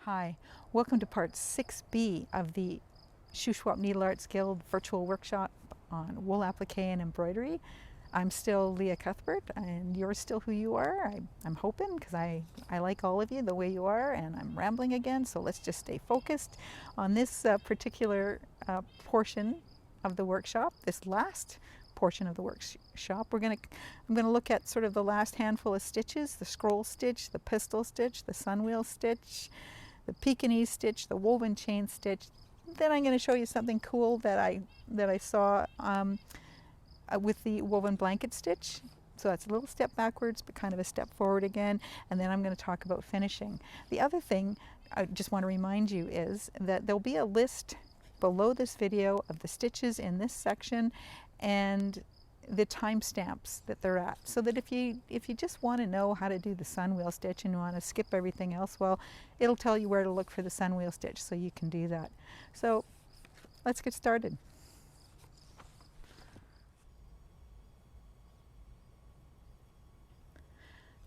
Hi, welcome to part 6B of the Shuswap Needle Arts Guild virtual workshop on wool applique and embroidery. I'm still Leah Cuthbert and you're still who you are. I'm hoping, because I like all of you the way you are, and I'm rambling again, so let's just stay focused on this particular portion of the workshop, this last portion of the workshop. I'm going to look at sort of the last handful of stitches: the scroll stitch, the pistil stitch, the sunwheel stitch, the Pekinese stitch, the woven chain stitch. Then I'm going to show you something cool that I saw with the woven blanket stitch. So that's a little step backwards, but kind of a step forward again. And then I'm going to talk about finishing. The other thing I just want to remind you is that there'll be a list below this video of the stitches in this section and the timestamps that they're at, so that if you just want to know how to do the sunwheel stitch and you want to skip everything else, well, it'll tell you where to look for the sunwheel stitch, so you can do that. So let's get started.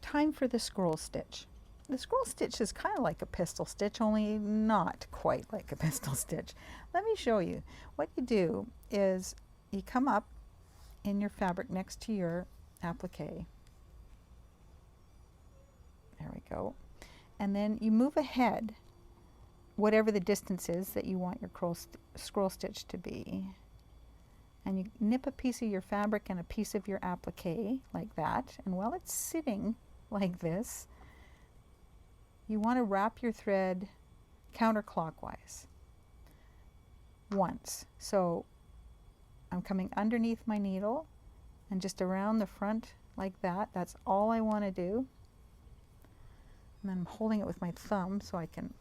Time for the scroll stitch. The scroll stitch is kind of like a pistil stitch, only not quite like a pistil stitch. Let me show you. What you do is you come up in your fabric next to your applique. There we go. And then you move ahead whatever the distance is that you want your scroll stitch to be. And you nip a piece of your fabric and a piece of your applique like that. And while it's sitting like this, you want to wrap your thread counterclockwise once. So I'm coming underneath my needle and just around the front like that. That's all I want to do. And then I'm holding it with my thumb so I can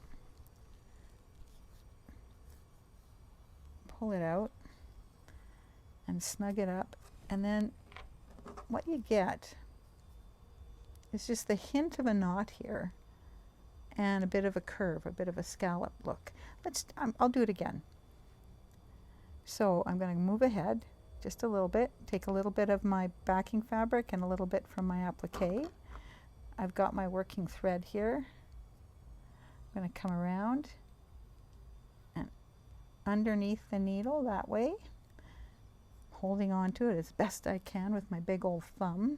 pull it out and snug it up. And then what you get is just the hint of a knot here and a bit of a curve, a bit of a scallop look. I'll do it again. So I'm going to move ahead just a little bit, take a little bit of my backing fabric and a little bit from my applique. I've got my working thread here. I'm going to come around and underneath the needle that way, holding on to it as best I can with my big old thumb.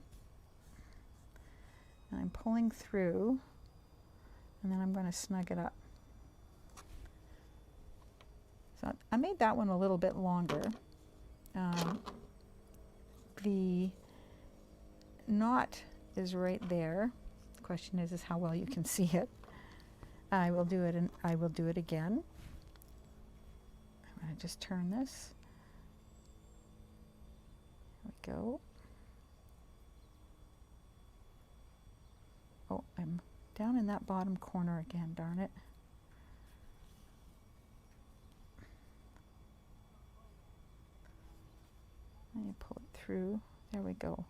And I'm pulling through, and then I'm going to snug it up. So I made that one a little bit longer. The knot is right there. The question is how well you can see it. I will do it, and I will do it again. I'm going to just turn this. There we go. Oh, I'm down in that bottom corner again, darn it. And you pull it through. There we go.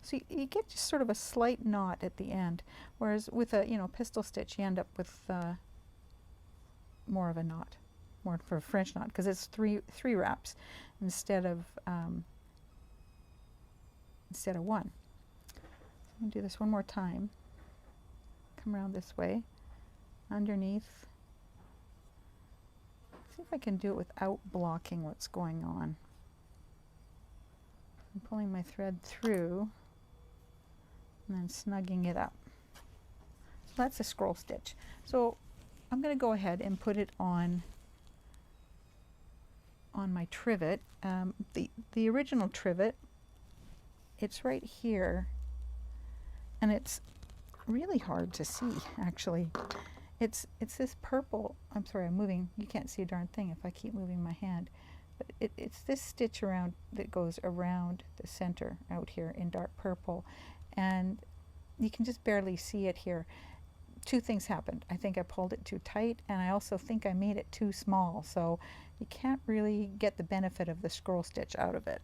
So you get just sort of a slight knot at the end, whereas with a pistil stitch you end up with more of a knot, more for a French knot, because it's three wraps instead of one. So I'm going to do this one more time. Come around this way, underneath. See if I can do it without blocking what's going on. I'm pulling my thread through and then snugging it up. So that's a scroll stitch. So I'm going to go ahead and put it on my trivet. The original trivet, it's right here, and it's really hard to see actually. It's this purple, I'm sorry, I'm moving, you can't see a darn thing if I keep moving my hand. It's this stitch around that goes around the center out here in dark purple, and you can just barely see it here. Two things happened. I think I pulled it too tight, and I also think I made it too small, so you can't really get the benefit of the scroll stitch out of it.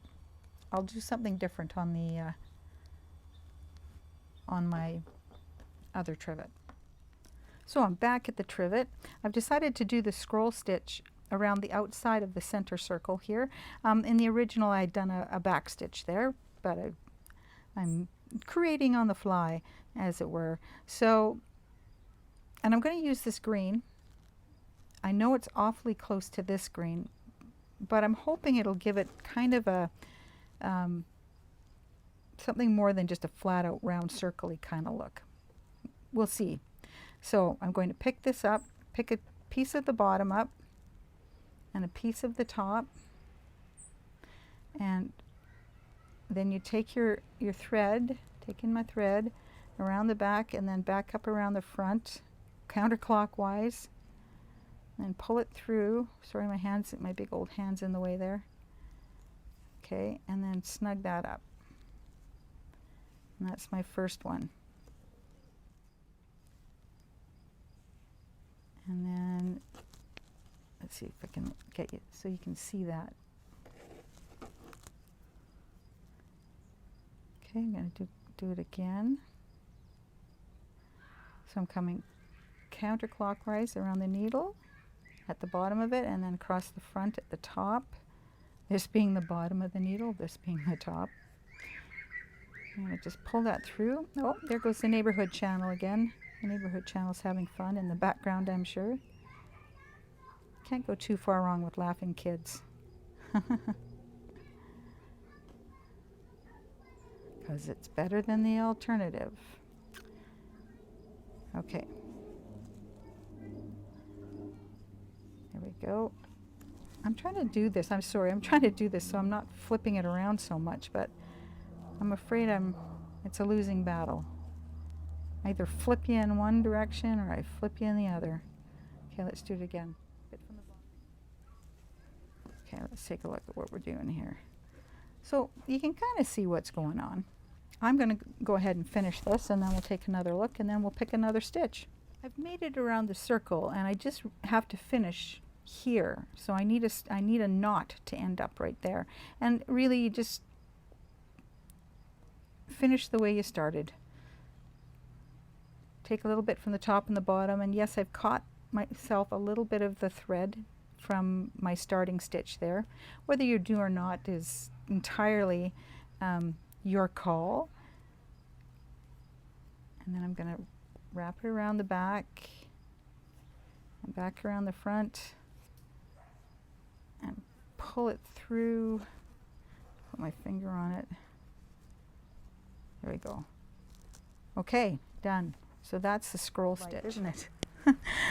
I'll do something different on the on my other trivet. So I'm back at the trivet. I've decided to do the scroll stitch around the outside of the center circle here. In the original I'd done a back stitch there, but I'm creating on the fly, as it were. So And I'm going to use this green. I know it's awfully close to this green, but I'm hoping it'll give it kind of a something more than just a flat out round circle-y kind of look. We'll see. So I'm going to pick this up, pick a piece of the bottom up and a piece of the top, and then you take your thread, take in my thread around the back and then back up around the front counterclockwise and pull it through. Sorry, my hands, my big old hands in the way there. Okay, and then snug that up. And that's my first one. And then, let's see if I can get you so you can see that. Okay, I'm going to do it again. So I'm coming counterclockwise around the needle at the bottom of it and then across the front at the top. This being the bottom of the needle, this being the top. And I just pull that through. Oh, there goes the neighborhood channel again. The neighborhood channel's having fun in the background, I'm sure. Can't go too far wrong with laughing kids. Because it's better than the alternative. Okay. There we go. I'm trying to do this. I'm sorry. I'm trying to do this so I'm not flipping it around so much, but I'm afraid it's a losing battle. I either flip you in one direction or I flip you in the other. Okay, let's do it again. Okay, let's take a look at what we're doing here. So you can kind of see what's going on. I'm going to go ahead and finish this and then we'll take another look and then we'll pick another stitch. I've made it around the circle and I just have to finish here. So I need a knot to end up right there. And really you just finish the way you started. Take a little bit from the top and the bottom, and yes, I've caught myself a little bit of the thread from my starting stitch there. Whether you do or not is entirely your call. And then I'm going to wrap it around the back and back around the front and pull it through. Put my finger on it. There we go. Okay, done. So that's the scroll stitch, isn't it?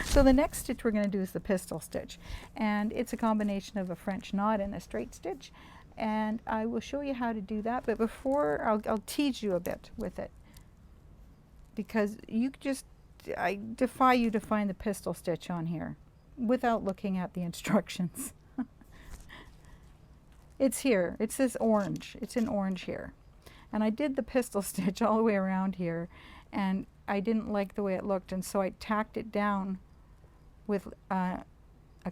So the next stitch we're going to do is the pistol stitch, and it's a combination of a French knot and a straight stitch, and I will show you how to do that. But before, I'll tease you a bit with it, because I defy you to find the pistol stitch on here without looking at the instructions. It's here. It's this orange. It's in orange here. And I did the pistol stitch all the way around here, and I didn't like the way it looked, and so I tacked it down with a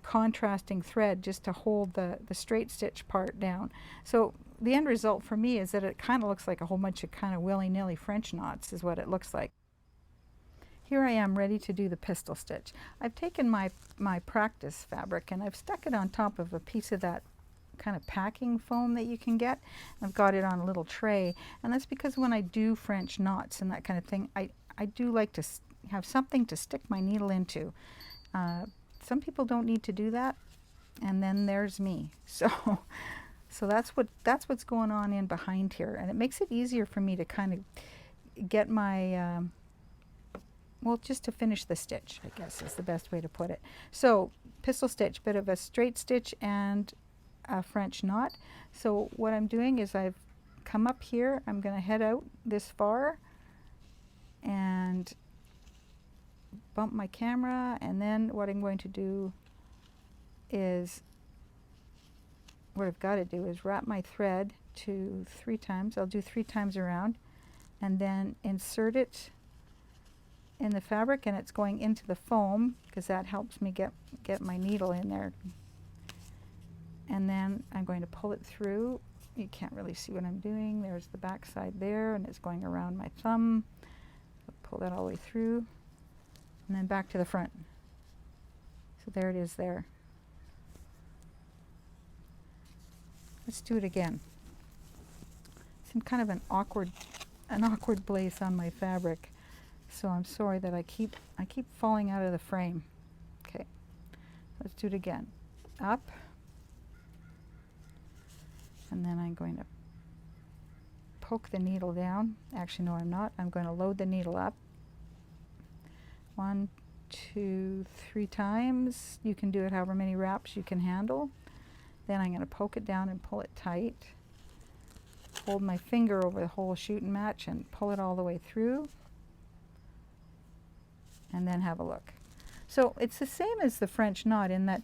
contrasting thread just to hold the straight stitch part down. So the end result for me is that it kind of looks like a whole bunch of kind of willy-nilly French knots is what it looks like. Here I am ready to do the pistol stitch. I've taken my practice fabric and I've stuck it on top of a piece of that kind of packing foam that you can get. I've got it on a little tray, and that's because when I do French knots and that kind of thing, I do like to have something to stick my needle into. Some people don't need to do that, and then there's me. So that's what's going on in behind here, and it makes it easier for me to kind of get my well, just to finish the stitch, I guess is the best way to put it. So pistol stitch, bit of a straight stitch and a French knot. So what I'm doing is I've come up here, I'm going to head out this far and bump my camera, and then what I'm going to do is, what I've got to do is wrap my thread to 3 times. I'll do 3 times around and then insert it in the fabric, and it's going into the foam because that helps me get my needle in there. And then I'm going to pull it through. You can't really see what I'm doing. There's the back side there, and it's going around my thumb. I'll pull that all the way through, and then back to the front. So there it is there. Let's do it again. It's in kind of an awkward place on my fabric. So I'm sorry that I keep falling out of the frame. Okay, let's do it again. Up, and then I'm going to poke the needle down. Actually, no, I'm not. I'm going to load the needle up. 1, 2, 3 times. You can do it however many wraps you can handle. Then I'm going to poke it down and pull it tight. Hold my finger over the whole shoot and match and pull it all the way through. And then have a look. So it's the same as the French knot in that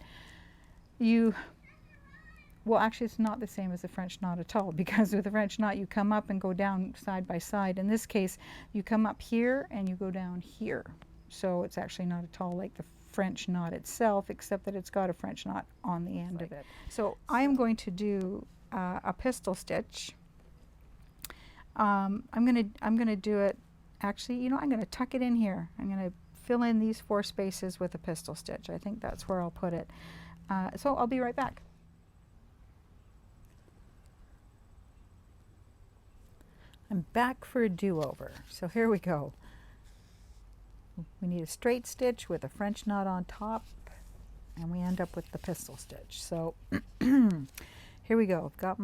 well, actually it's not the same as the French knot at all, because with the French knot you come up and go down side by side. In this case, you come up here and you go down here. So it's actually not at all like the French knot itself, except that it's got a French knot on the end of it. So I am going to do a pistol stitch. I'm gonna do it. Actually, you know, I'm gonna tuck it in here. I'm gonna fill in these 4 spaces with a pistol stitch. I think that's where I'll put it. So I'll be right back. I'm back for a do-over. So here we go. We need a straight stitch with a French knot on top, and we end up with the pistol stitch. So here we go. I've got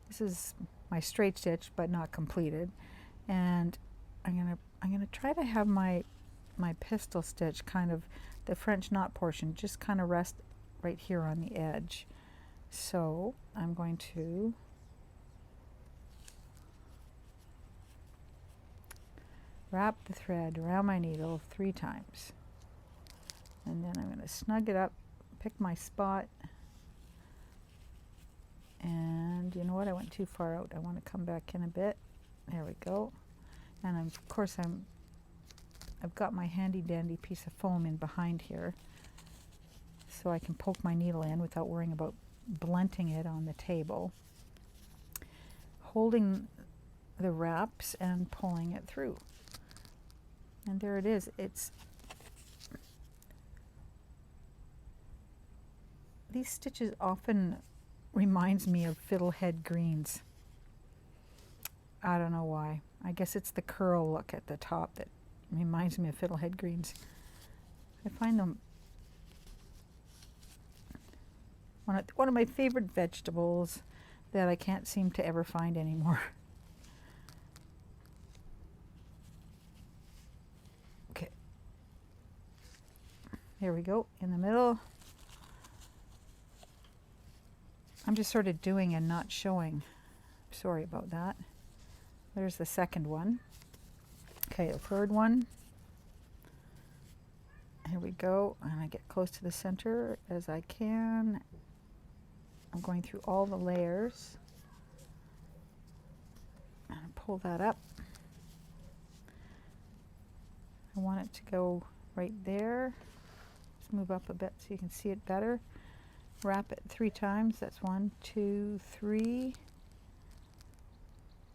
this is my straight stitch, but not completed. And I'm gonna try to have my pistol stitch, kind of the French knot portion, just kind of rest right here on the edge. So I'm going to wrap the thread around my needle 3 times. And then I'm going to snug it up, pick my spot. And you know what? I went too far out. I want to come back in a bit. There we go. And of course I've got my handy dandy piece of foam in behind here, so I can poke my needle in without worrying about blunting it on the table. Holding the wraps and pulling it through. And there it is. These stitches often reminds me of fiddlehead greens. I don't know why. I guess it's the curl look at the top that reminds me of fiddlehead greens. I find them one of my favorite vegetables that I can't seem to ever find anymore. Okay. Here we go, in the middle. I'm just sort of doing and not showing. Sorry about that. There's the second one. Okay, the third one. Here we go, and I get close to the center as I can. I'm going through all the layers. And pull that up. I want it to go right there. Let's move up a bit so you can see it better. Wrap it 3 times. That's 1, 2, 3.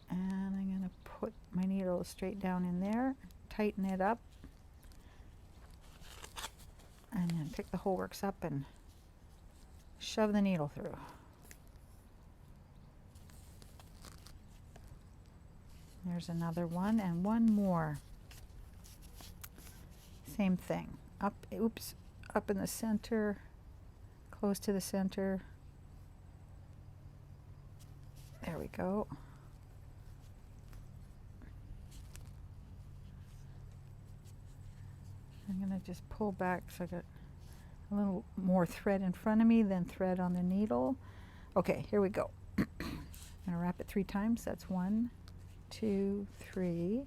And I'm going to put my needle straight down in there, tighten it up, and then pick the whole works up and shove the needle through. There's another one, and one more. Same thing. Up, oops, up in the center, close to the center. There we go. I'm going to just pull back so I got a little more thread in front of me than thread on the needle. Okay, here we go. I'm going to wrap it 3 times. That's 1, 2, 3.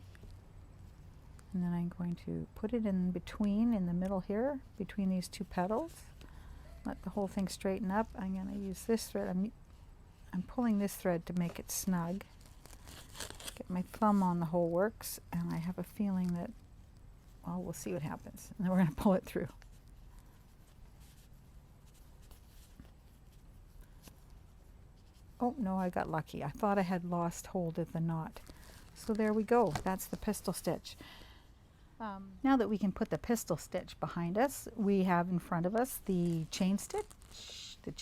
And then I'm going to put it in between, in the middle here, between these 2 petals. Let the whole thing straighten up. I'm going to use this thread. I'm pulling this thread to make it snug. Get my thumb on the whole works, and I have a feeling that, well, we'll see what happens. And then we're going to pull it through. Oh, no, I got lucky. I thought I had lost hold of the knot. So there we go. That's the pistol stitch. Now that we can put the pistol stitch behind us, we have in front of us the chain stitch, the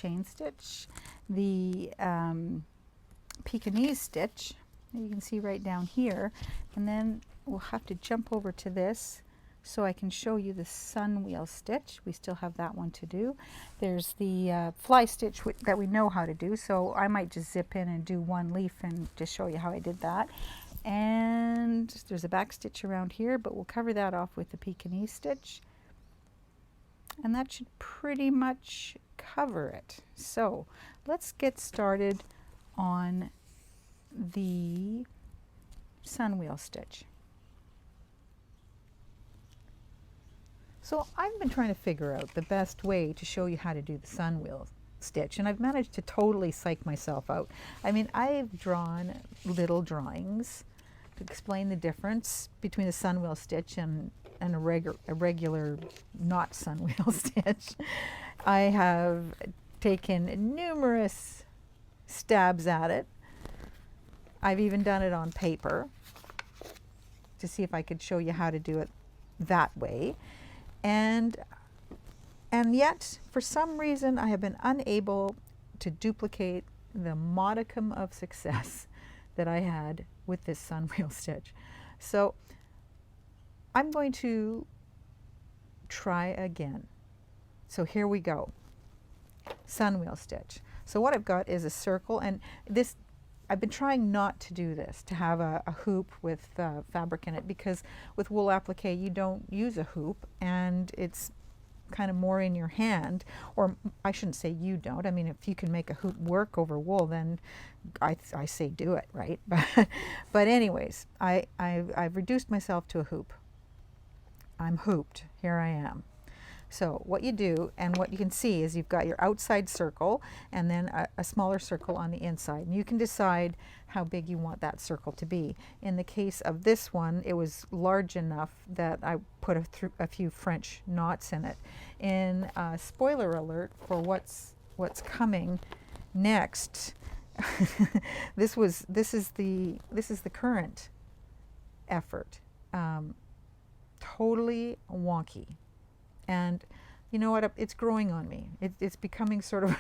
Pekinese stitch that you can see right down here, and then we'll have to jump over to this so I can show you the sun wheel stitch. We still have that one to do. There's the fly stitch that we know how to do, so I might just zip in and do one leaf and just show you how I did that. And there's a back stitch around here, but we'll cover that off with the Pekinese stitch. And that should pretty much cover it. So let's get started on the sun wheel stitch. So I've been trying to figure out the best way to show you how to do the sun wheel stitch, and I've managed to totally psych myself out. I mean, I've drawn little drawings to explain the difference between a sun wheel stitch and a regular not sun wheel stitch. I have taken numerous stabs at it. I've even done it on paper to see if I could show you how to do it that way. And yet, for some reason, I have been unable to duplicate the modicum of success that I had with this sun wheel stitch. So I'm going to try again. So here we go. Sun wheel stitch. So what I've got is a circle, and this, I've been trying not to do this, to have a hoop with fabric in it, because with wool applique you don't use a hoop, and it's kind of more in your hand, or I shouldn't say you don't. I mean, if you can make a hoop work over wool, then I say do it, right? But anyways, I've reduced myself to a hoop. I'm hooped. Here I am. So what you do, and what you can see, is you've got your outside circle and then a smaller circle on the inside. And you can decide how big you want that circle to be. In the case of this one, it was large enough that I put a few French knots in it. In spoiler alert for what's coming next, this is the current effort. Totally wonky. And you know what, it's growing on me. It's becoming sort of,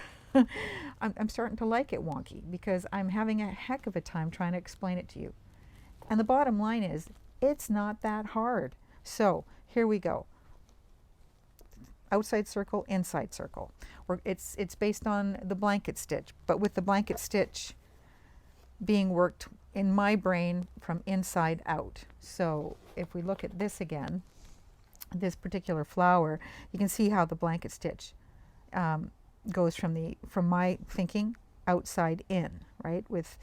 I'm starting to like it wonky, because I'm having a heck of a time trying to explain it to you. And the bottom line is, it's not that hard. So here we go. Outside circle, inside circle. It's based on the blanket stitch, but with the blanket stitch being worked in my brain from inside out. So if we look at this again, this particular flower, you can see how the blanket stitch goes from my thinking outside in, right? With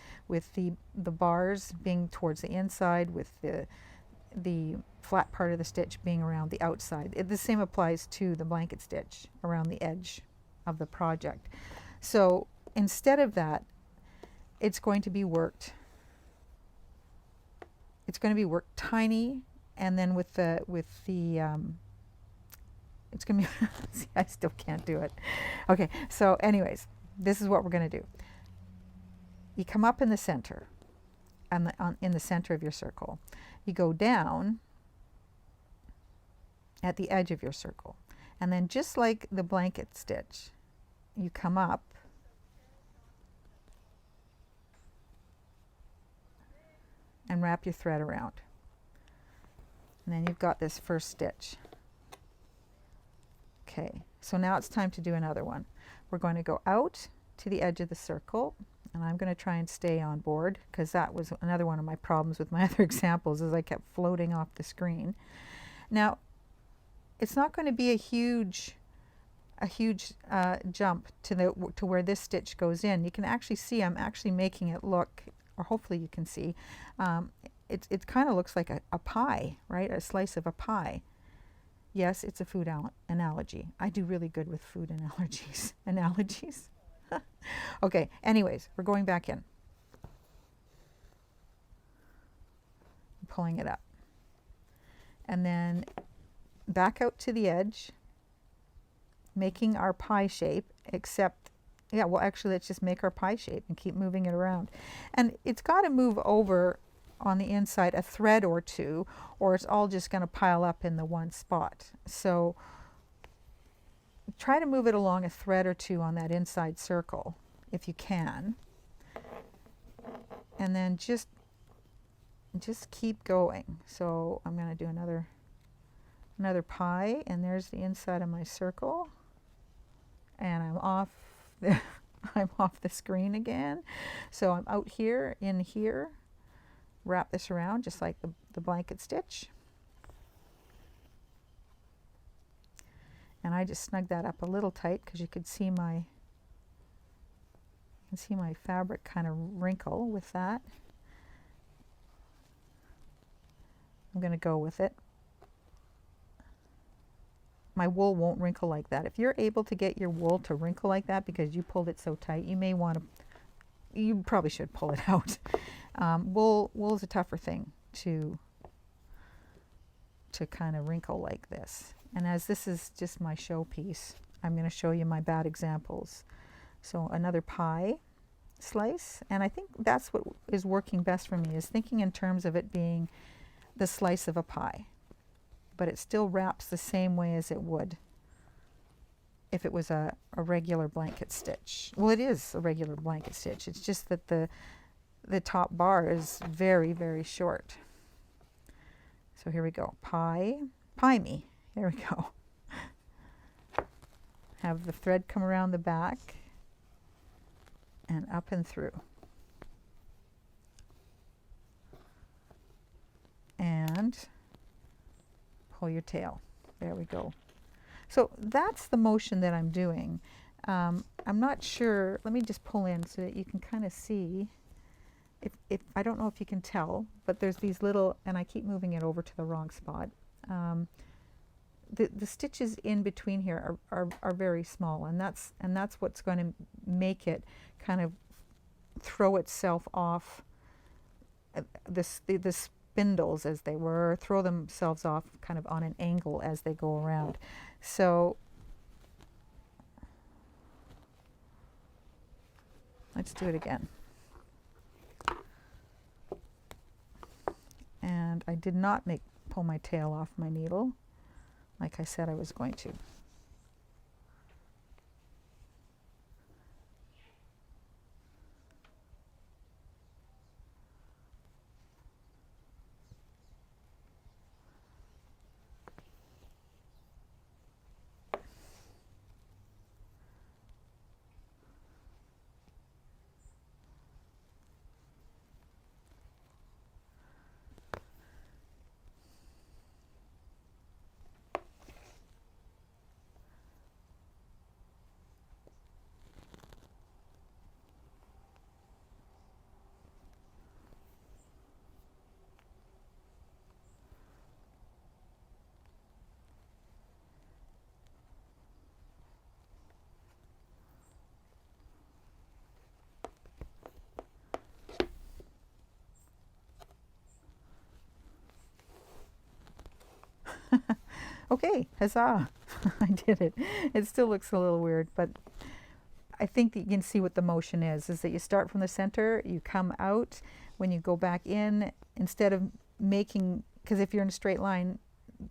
the bars being towards the inside, with the flat part of the stitch being around the outside. The same applies to the blanket stitch around the edge of the project. So instead of that, it's going to be worked. It's going to be worked tiny. And then with the it's going to be, see, I still can't do it. Okay, so anyways, this is what we're going to do. You come up in the center, and in the center of your circle. You go down at the edge of your circle. And then just like the blanket stitch, you come up and wrap your thread around. And then you've got this first stitch. Okay, so now it's time to do another one. We're going to go out to the edge of the circle, and I'm going to try and stay on board, because that was another one of my problems with my other examples, is I kept floating off the screen. Now, it's not going to be a huge jump to where this stitch goes in. You can actually see I'm actually making it look, or hopefully you can see, it kind of looks like a pie, right? A slice of a pie. Yes, it's a food analogy. I do really good with food analogies. Analogies? Okay, anyways, we're going back in. I'm pulling it up. And then back out to the edge, making our pie shape, except, yeah, well, actually, let's just make our pie shape and keep moving it around. And it's got to move over on the inside a thread or two, or it's all just going to pile up in the one spot. So try to move it along a thread or two on that inside circle if you can, and then just just keep going. So I'm going to do another pie, and there's the inside of my circle, and I'm off the I'm off the screen again. So I'm out here, in here, wrap this around just like the blanket stitch, and I just snug that up a little tight because you could see my fabric kind of wrinkle with that. I'm going to go with it. My wool won't wrinkle like that. If you're able to get your wool to wrinkle like that because you pulled it so tight, you may want to, you probably should pull it out. Wool is a tougher thing to kind of wrinkle like this. And as this is just my showpiece, I'm going to show you my bad examples. So another pie slice, and I think that's what is working best for me, is thinking in terms of it being the slice of a pie, but it still wraps the same way as it would if it was a regular blanket stitch. Well, it is a regular blanket stitch. It's just that the top bar is very, very short. So here we go. Pie me. Here we go. Have the thread come around the back and up and through. And pull your tail. There we go. So that's the motion that I'm doing. I'm not sure, let me just pull in so that you can kind of see. If I don't know if you can tell, but there's these little, and I keep moving it over to the wrong spot. The stitches in between here are very small, and that's what's going to make it kind of throw itself off the spindles, as they were, throw themselves off kind of on an angle as they go around. So let's do it again. And I did not pull my tail off my needle like I said I was going to. Okay, huzzah! I did it. It still looks a little weird, but I think that you can see what the motion is that you start from the center, you come out. When you go back in, instead of making, because if you're in a straight line,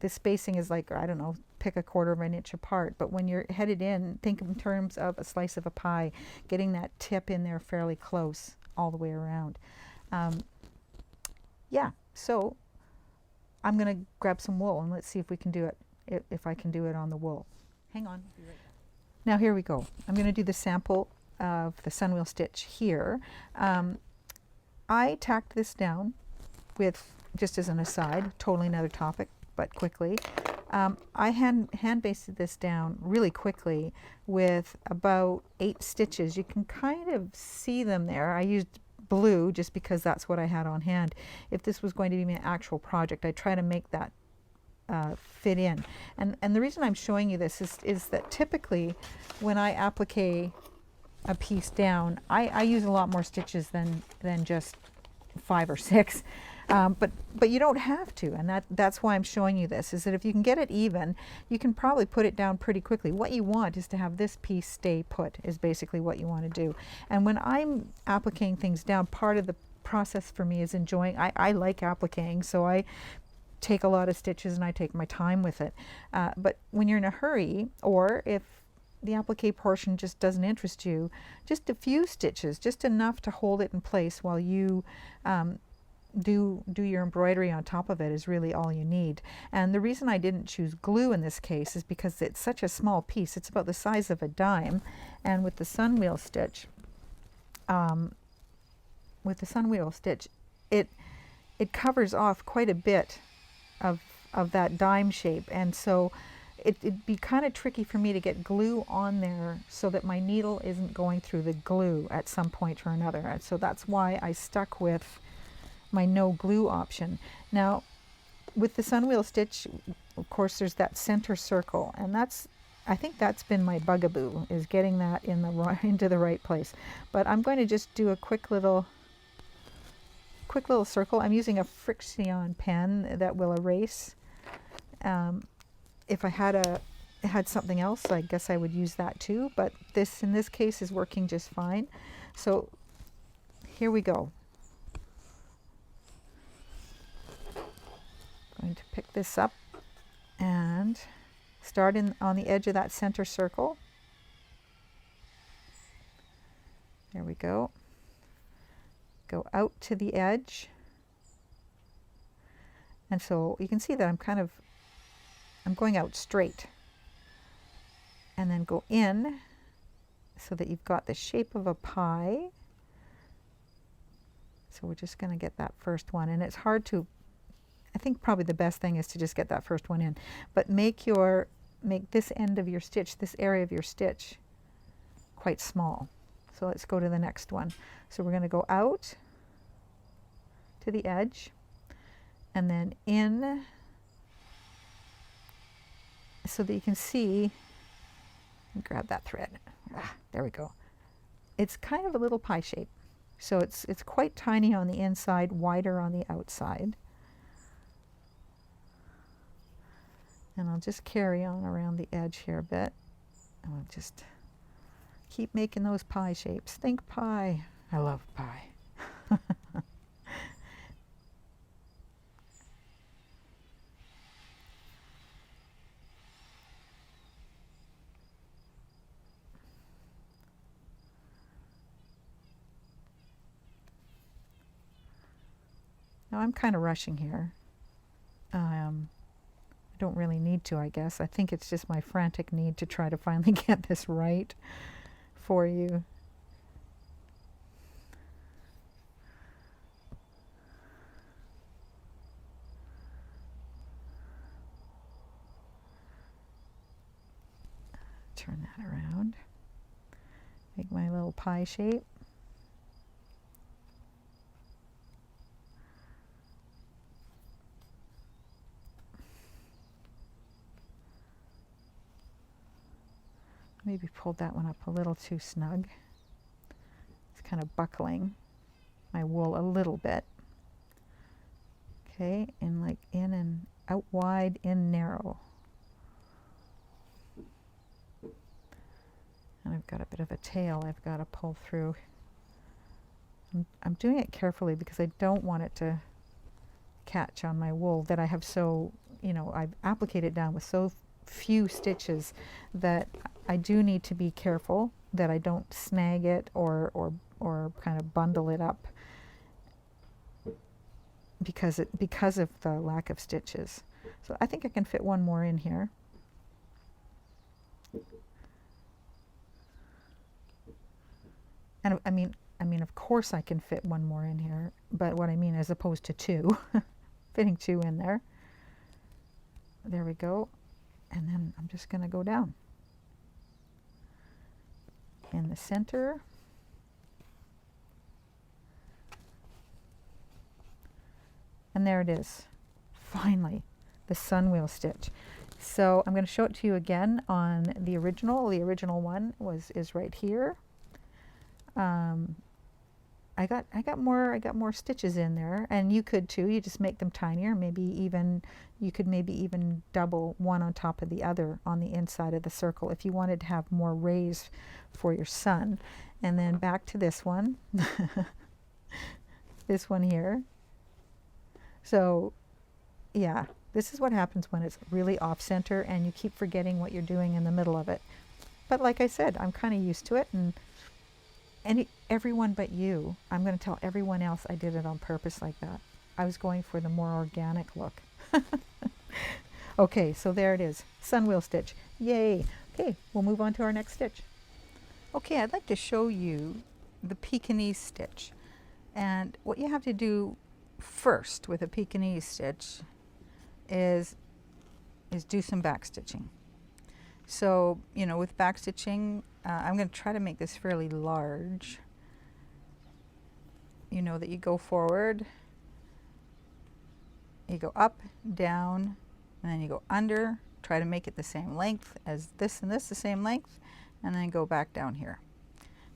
the spacing is like, I don't know, pick a 1/4 of an inch apart. But when you're headed in, think in terms of a slice of a pie, getting that tip in there fairly close all the way around. Yeah, so I'm going to grab some wool and let's see if we can do it, if I can do it on the wool. Hang on. Be right back. Now here we go. I'm going to do the sample of the sunwheel stitch here. I tacked this down with, just as an aside, totally another topic, but quickly. I hand basted this down really quickly with about 8 stitches. You can kind of see them there. I used blue just because that's what I had on hand. If this was going to be my actual project, I try to make that fit in. And the reason I'm showing you this is that typically when I applique a piece down, I use a lot more stitches than just 5 or 6. But you don't have to, and that's why I'm showing you this, is that if you can get it even, you can probably put it down pretty quickly. What you want is to have this piece stay put, is basically what you want to do. And when I'm appliquing things down, part of the process for me is enjoying, I like appliquing, so I take a lot of stitches and I take my time with it. But when you're in a hurry, or if the applique portion just doesn't interest you, just a few stitches, just enough to hold it in place while you do your embroidery on top of it is really all you need. And the reason I didn't choose glue in this case is because it's such a small piece. It's about the size of a dime, and with the sunwheel stitch, it covers off quite a bit of that dime shape, and so it'd be kind of tricky for me to get glue on there so that my needle isn't going through the glue at some point or another. And so that's why I stuck with my no glue option. Now, with the sunwheel stitch, of course, there's that center circle, and I think that's been my bugaboo, is getting that into the right place. But I'm going to just do a quick little circle. I'm using a Friction pen that will erase. If I had something else, I guess I would use that too, but this, in this case, is working just fine. So here we go. Going to pick this up and start on the edge of that center circle. There we go. Go out to the edge. And so you can see that I'm going out straight, and then go in so that you've got the shape of a pie. So we're just going to get that first one, and it's hard to, I think probably the best thing is to just get that first one in, but make this end of your stitch, this area of your stitch, quite small. So let's go to the next one. So we're going to go out to the edge and then in, so that you can see, grab that thread. There we go. It's kind of a little pie shape. So it's quite tiny on the inside, wider on the outside. And I'll just carry on around the edge here a bit. And I'll just keep making those pie shapes. Think pie. I love pie. Now I'm kind of rushing here. I don't really need to, I guess. I think it's just my frantic need to try to finally get this right for you. Turn that around. Make my little pie shape. Maybe pulled that one up a little too snug. It's kind of buckling my wool a little bit. Okay, and like in and out wide, in narrow. And I've got a bit of a tail I've got to pull through. I'm doing it carefully because I don't want it to catch on my wool that I have so, I've appliqued it down with so few stitches that I do need to be careful that I don't snag it or kind of bundle it up because of the lack of stitches. So I think I can fit one more in here. And I mean, of course I can fit one more in here, but what I mean as opposed to two, fitting two in there. There we go. And then I'm just going to go down in the center. And there it is. Finally, the sunwheel stitch. So I'm going to show it to you again on the original. The original one is right here. I got more stitches in there, and you could too. You just make them tinier. You could maybe even double one on top of the other on the inside of the circle if you wanted to have more rays for your sun. And then back to this one, this one here. So yeah, this is what happens when it's really off center and you keep forgetting what you're doing in the middle of it. But like I said, I'm kind of used to it, and everyone but you, I'm going to tell everyone else I did it on purpose like that. I was going for the more organic look. Okay, so there it is, sunwheel stitch. Yay! Okay, we'll move on to our next stitch. Okay, I'd like to show you the Pekinese stitch. And what you have to do first with a Pekinese stitch is do some backstitching. So, you know, with backstitching, I'm going to try to make this fairly large. You know that you go forward, you go up, down, and then you go under. Try to make it the same length as this and this, the same length, and then go back down here.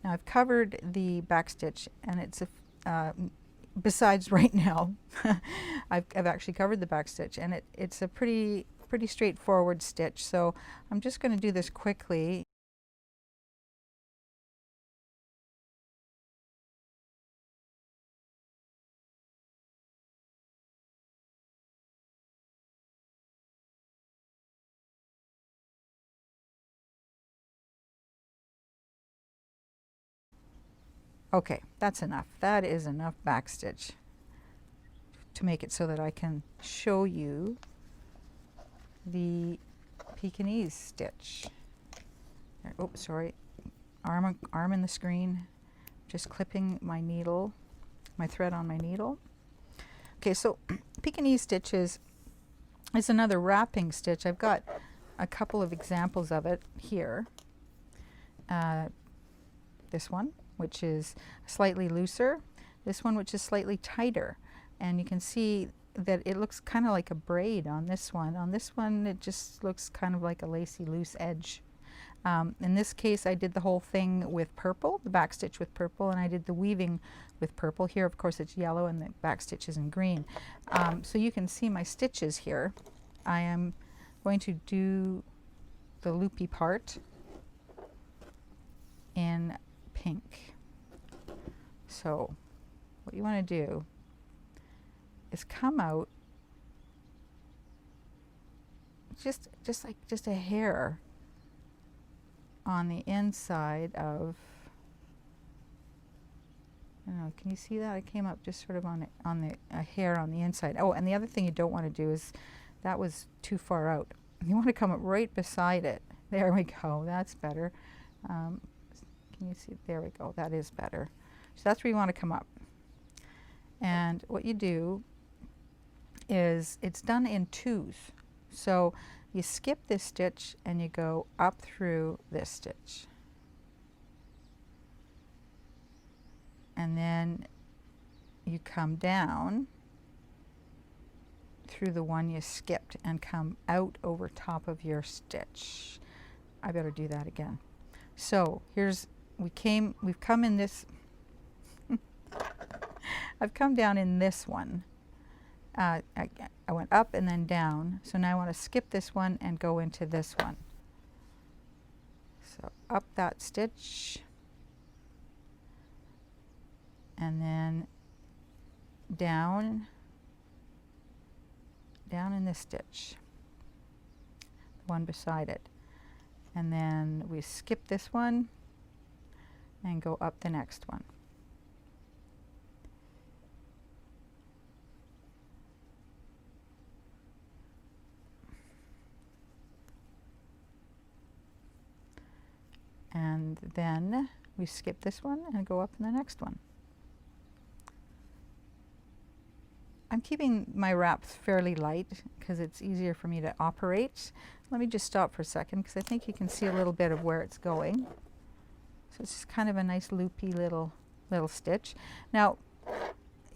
Now I've covered the backstitch, and it's a besides right now, I've actually covered the backstitch, and it's a pretty straightforward stitch. So I'm just going to do this quickly. Okay, that's enough. That is enough backstitch to make it so that I can show you the Pekinese stitch. Oh, sorry, arm in the screen. Just clipping my needle, my thread on my needle. Okay, so Pekinese stitch is another wrapping stitch. I've got a couple of examples of it here. This one, which is slightly looser, this one which is slightly tighter, and you can see that it looks kind of like a braid on this one. On this one it just looks kind of like a lacy loose edge. In this case I did the whole thing with purple, the back stitch with purple, and I did the weaving with purple. Here of course it's yellow and the back stitch is in green. So you can see my stitches here. I am going to do the loopy part in pink. So what you want to do is come out just a hair on the inside of, I don't know, can you see that? I came up just sort of on a hair on the inside. Oh, and the other thing you don't want to do is, that was too far out. You want to come up right beside it. There we go, that's better. Can you see? There we go, that is better. So that's where you want to come up. And what you do is, it's done in twos. So you skip this stitch and you go up through this stitch. And then you come down through the one you skipped and come out over top of your stitch. I better do that again. So here's, we've come in this, I've come down in this one. I went up and then down, so now I want to skip this one and go into this one. So up that stitch, and then down in this stitch, the one beside it, and then we skip this one and go up the next one. And then we skip this one and go up in the next one. I'm keeping my wraps fairly light because it's easier for me to operate. Let me just stop for a second because I think you can see a little bit of where it's going. So it's just kind of a nice loopy little stitch. Now,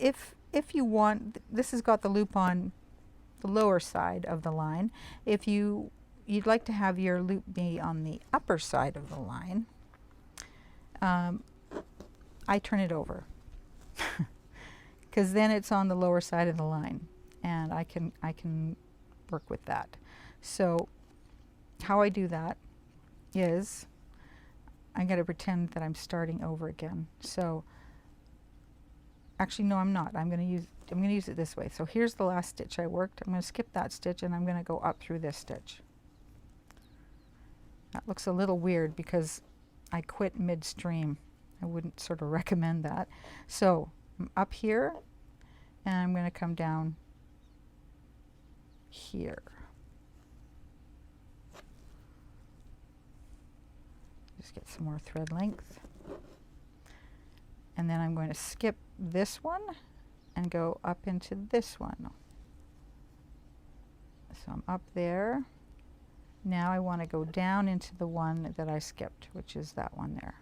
if you want, this has got the loop on the lower side of the line. If you'd like to have your loop be on the upper side of the line, I turn it over because then it's on the lower side of the line, and I can work with that. So how I do that is, I'm going to pretend that I'm starting over again. So actually no, I'm not. I'm going to use it this way. So here's the last stitch I worked. I'm going to skip that stitch and I'm going to go up through this stitch. That looks a little weird because I quit midstream. I wouldn't sort of recommend that. So I'm up here and I'm going to come down here. Just get some more thread length. And then I'm going to skip this one and go up into this one. So I'm up there. Now I want to go down into the one that I skipped, which is that one there.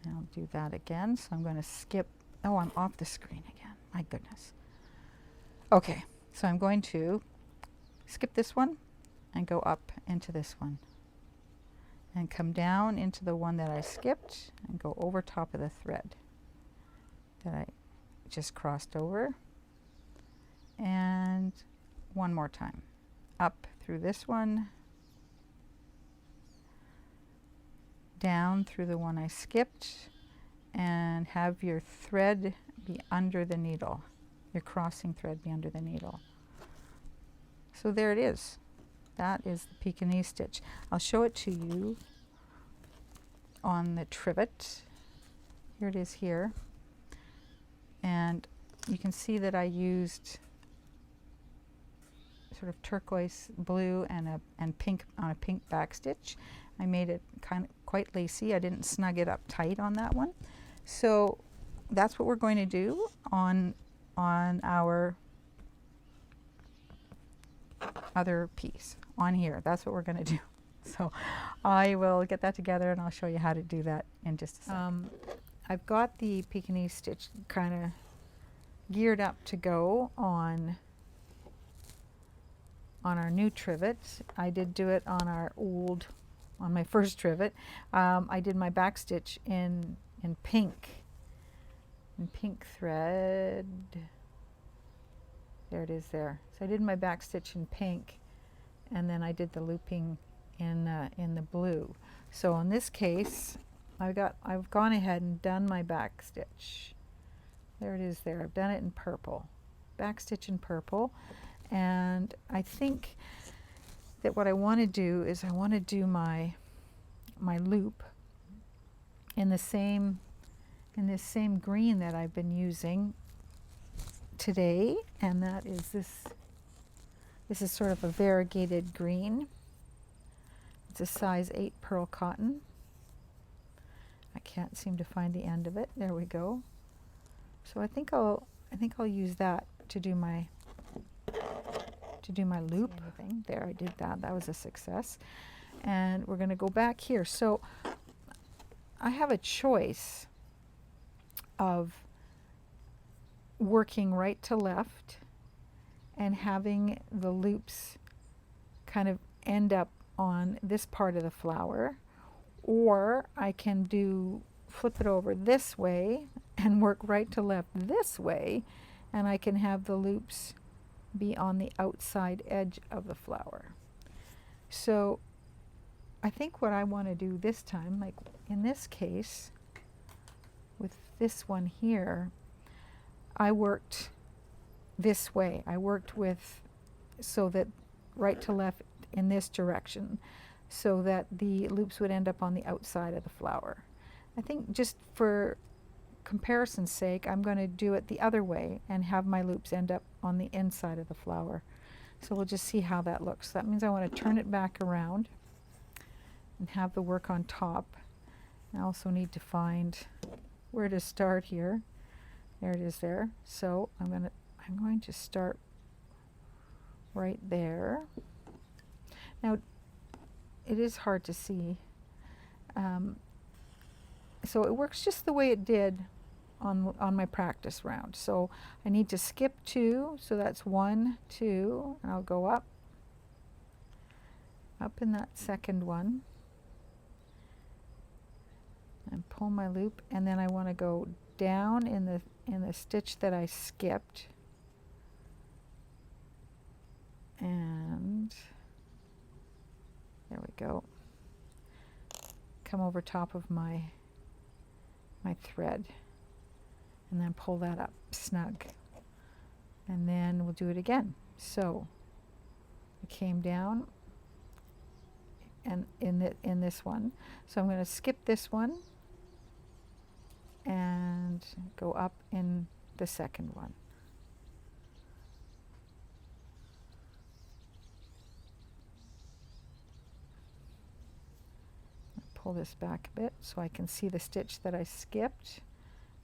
And I'll do that again. So I'm going to skip. Oh, I'm off the screen again. My goodness. Okay, so I'm going to skip this one and go up into this one. And come down into the one that I skipped and go over top of the thread that I just crossed over. And one more time. Up through this one. Down through the one I skipped, and have your thread be under the needle. Your crossing thread be under the needle. So there it is. That is the Pekinese stitch. I'll show it to you on the trivet. Here it is here. And you can see that I used sort of turquoise blue and pink on a pink backstitch. I made it quite lacy. I didn't snug it up tight on that one. So that's what we're going to do on our other piece on here. That's what we're going to do. So I will get that together and I'll show you how to do that in just a second. I've got the Pekinese stitch kind of geared up to go on our new trivet. I did do it on on my first trivet. I did my backstitch in pink thread. There it is there. So I did my backstitch in pink, and then I did the looping in the blue. So in this case, I've gone ahead and done my backstitch. There it is there. I've done it in purple. Backstitch in purple. And I think that what I want to do is I want to do my loop in this same green that I've been using today, and that is this is sort of a variegated green. It's a size 8 pearl cotton. I can't seem to find the end of it. There we go. So I think I'll use that to do my loop. There, I did that. That was a success. And we're going to go back here. So I have a choice of working right to left and having the loops kind of end up on this part of the flower, or I can flip it over this way and work right to left this way, and I can have the loops be on the outside edge of the flower. So I think what I want to do this time, like in this case, with this one here, I worked this way. I worked so that right to left in this direction, so that the loops would end up on the outside of the flower. I think just for comparison's sake, I'm going to do it the other way and have my loops end up on the inside of the flower. So we'll just see how that looks. That means I want to turn it back around and have the work on top. I also need to find where to start here. There it is there. So I'm going to start right there. Now it is hard to see. So it works just the way it did on my practice round. So I need to skip 2, so that's 1, 2, and I'll go up in that second one and pull my loop, and then I want to go down in the stitch that I skipped, and there we go. Come over top of my thread and then pull that up snug, and then we'll do it again. So I came down and in this one. So I'm going to skip this one and go up in the second one. Pull this back a bit so I can see the stitch that I skipped,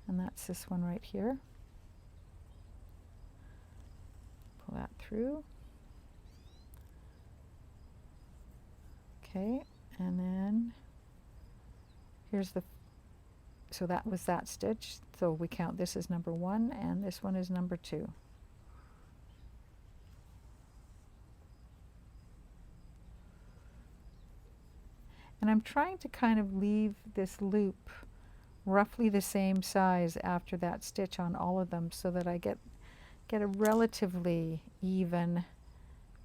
and that's this one right here. Pull that through. Okay, and then here's the, so that was that stitch. So we count this as number 1 and this one is number 2. And I'm trying to kind of leave this loop roughly the same size after that stitch on all of them so that I get a relatively even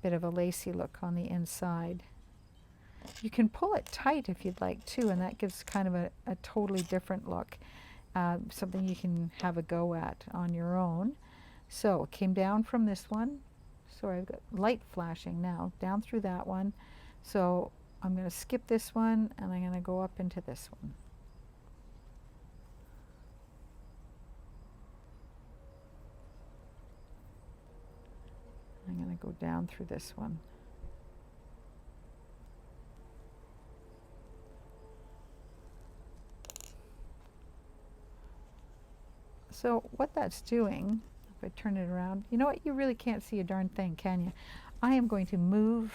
bit of a lacy look on the inside. You can pull it tight if you'd like to, and that gives kind of a totally different look. Something you can have a go at on your own. So it came down from this one. Sorry, I've got light flashing now, down through that one. So I'm going to skip this one and I'm going to go up into this one. I'm going to go down through this one. So what that's doing, if I turn it around, you know what, you really can't see a darn thing, can you? I am going to move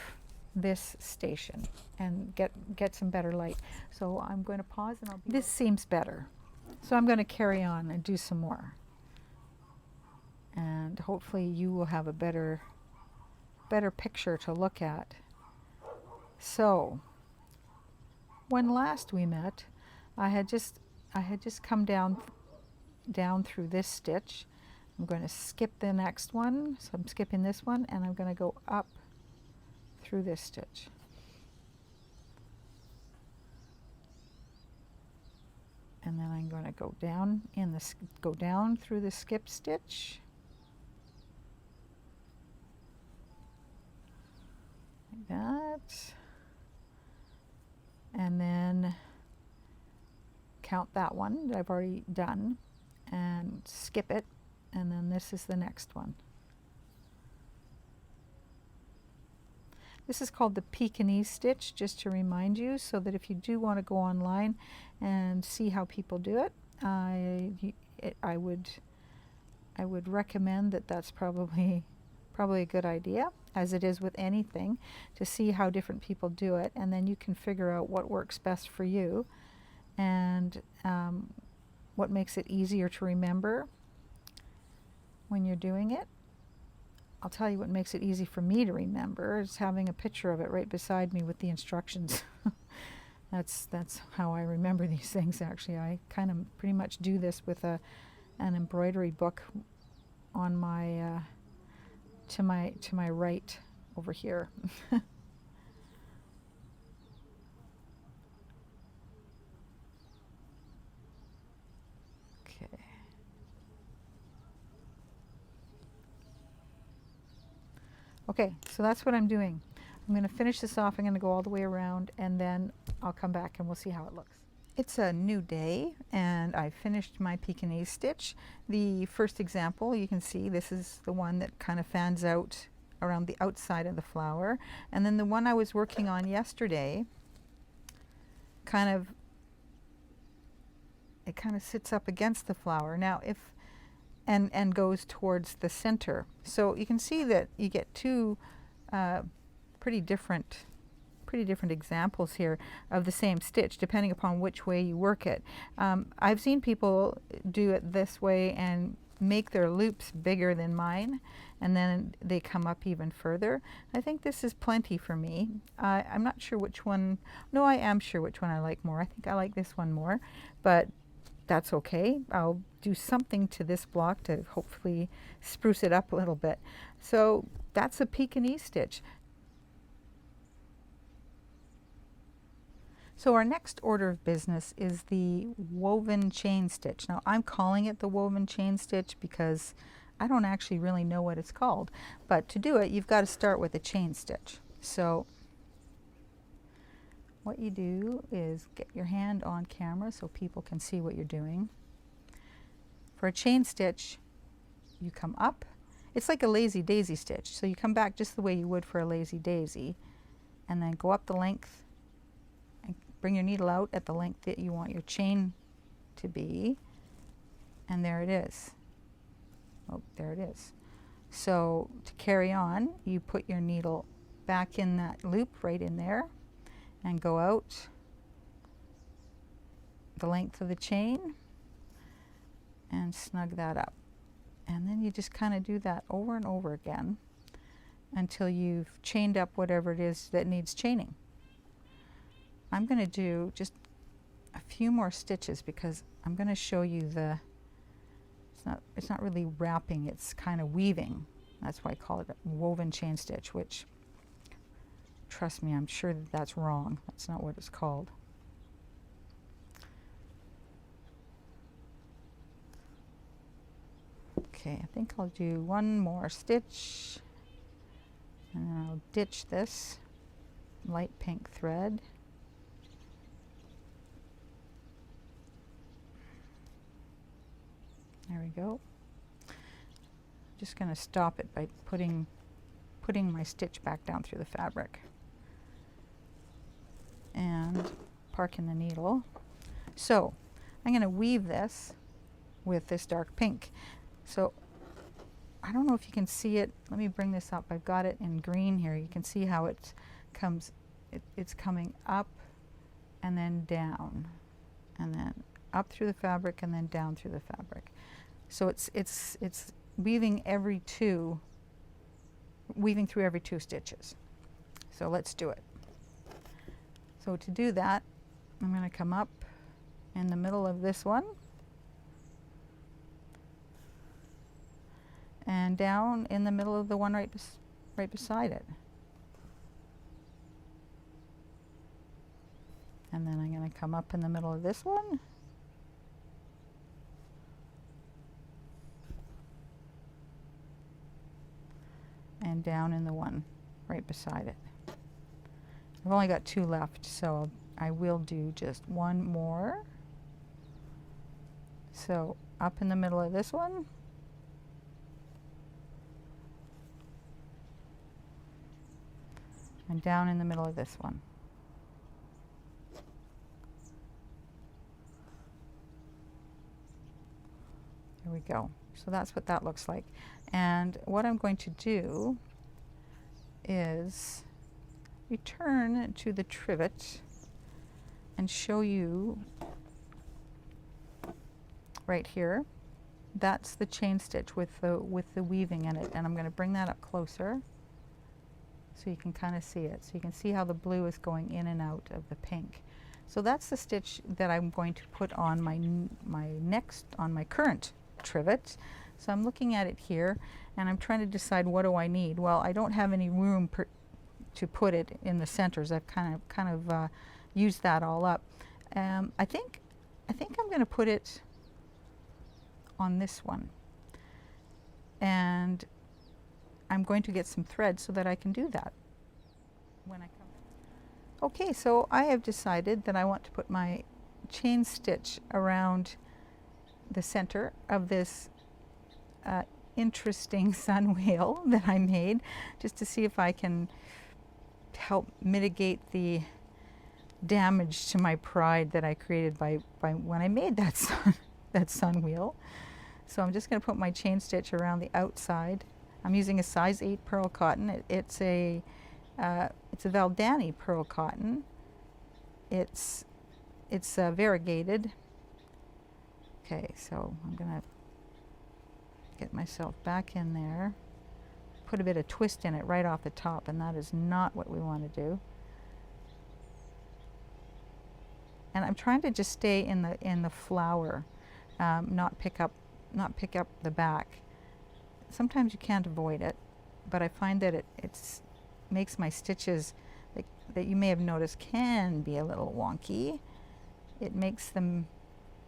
this station and get some better light. So I'm going to pause and I'll be this seems better. So I'm going to carry on and do some more. And hopefully you will have a better picture to look at. So when last we met, I had just come down through this stitch. I'm going to skip the next one, so I'm skipping this one, and I'm going to go up through this stitch. And then I'm going to go down through the skip stitch. Like that. And then count that one that I've already done and skip it, and then this is the next one. This is called the Pekinese Stitch, just to remind you, so that if you do want to go online and see how people do it, I would recommend that. That's probably a good idea, as it is with anything, to see how different people do it, and then you can figure out what works best for you and what makes it easier to remember when you're doing it. I'll tell you what makes it easy for me to remember is having a picture of it right beside me with the instructions. That's how I remember these things, actually. I kind of pretty much do this with an embroidery book on my to my right over here. Okay, so that's what I'm doing. I'm going to finish this off. I'm going to go all the way around, and then I'll come back and we'll see how it looks. It's a new day, and I finished my Pekinese stitch. The first example, you can see this is the one that kind of fans out around the outside of the flower. And then the one I was working on yesterday, it kind of sits up against the flower. Now, and goes towards the center. So you can see that you get two pretty different examples here of the same stitch, depending upon which way you work it. I've seen people do it this way and make their loops bigger than mine, and then they come up even further. I think this is plenty for me. I'm not sure which one, no, I am sure which one I like more. I think I like this one more, but that's okay. I'll do something to this block to hopefully spruce it up a little bit. So that's a Pekinese stitch. So our next order of business is the woven chain stitch. Now I'm calling it the woven chain stitch because I don't actually really know what it's called. But to do it, you've got to start with a chain stitch. So what you do is get your hand on camera so people can see what you're doing. For a chain stitch, you come up. It's like a lazy daisy stitch, so you come back just the way you would for a lazy daisy, and then go up the length and bring your needle out at the length that you want your chain to be, and there it is. Oh, there it is. So to carry on, you put your needle back in that loop right in there and go out the length of the chain and snug that up. And then you just kind of do that over and over again until you've chained up whatever it is that needs chaining. I'm going to do just a few more stitches because I'm going to show you the, it's not really wrapping, it's kind of weaving. That's why I call it a woven chain stitch, which, trust me, I'm sure that that's wrong. That's not what it's called. Okay, I think I'll do one more stitch, and then I'll ditch this light pink thread. There we go. Just going to stop it by putting my stitch back down through the fabric and parking the needle. So I'm going to weave this with this dark pink. So I don't know if you can see it. Let me bring this up. I've got it in green here. You can see how it comes. It's coming up and then down, and then up through the fabric and then down through the fabric. So it's weaving through every two stitches. So let's do it. So to do that, I'm going to come up in the middle of this one and down in the middle of the one right beside it. And then I'm going to come up in the middle of this one and down in the one right beside it. I've only got two left, so I will do just one more. So up in the middle of this one, and down in the middle of this one. There we go. So that's what that looks like. And what I'm going to do is return to the trivet and show you right here. That's the chain stitch with the weaving in it, and I'm going to bring that up closer so you can kind of see it. So you can see how the blue is going in and out of the pink. So that's the stitch that I'm going to put on my current trivet. So I'm looking at it here and I'm trying to decide, what do I need? Well, I don't have any room to put it in the centers. I've kind of used that all up. I think I'm going to put it on this one, and I'm going to get some thread so that I can do that when I come in. Okay, so I have decided that I want to put my chain stitch around the center of this interesting sun wheel that I made, just to see if I can help mitigate the damage to my pride that I created by when I made that sun wheel. So I'm just going to put my chain stitch around the outside. I'm using a size 8 pearl cotton. It's a Valdani pearl cotton. It's variegated. Okay, so I'm going to get myself back in there, put a bit of twist in it right off the top, and that is not what we want to do. And I'm trying to just stay in the flower, not pick up the back. Sometimes you can't avoid it, but I find that it makes my stitches, that you may have noticed can be a little wonky. It makes them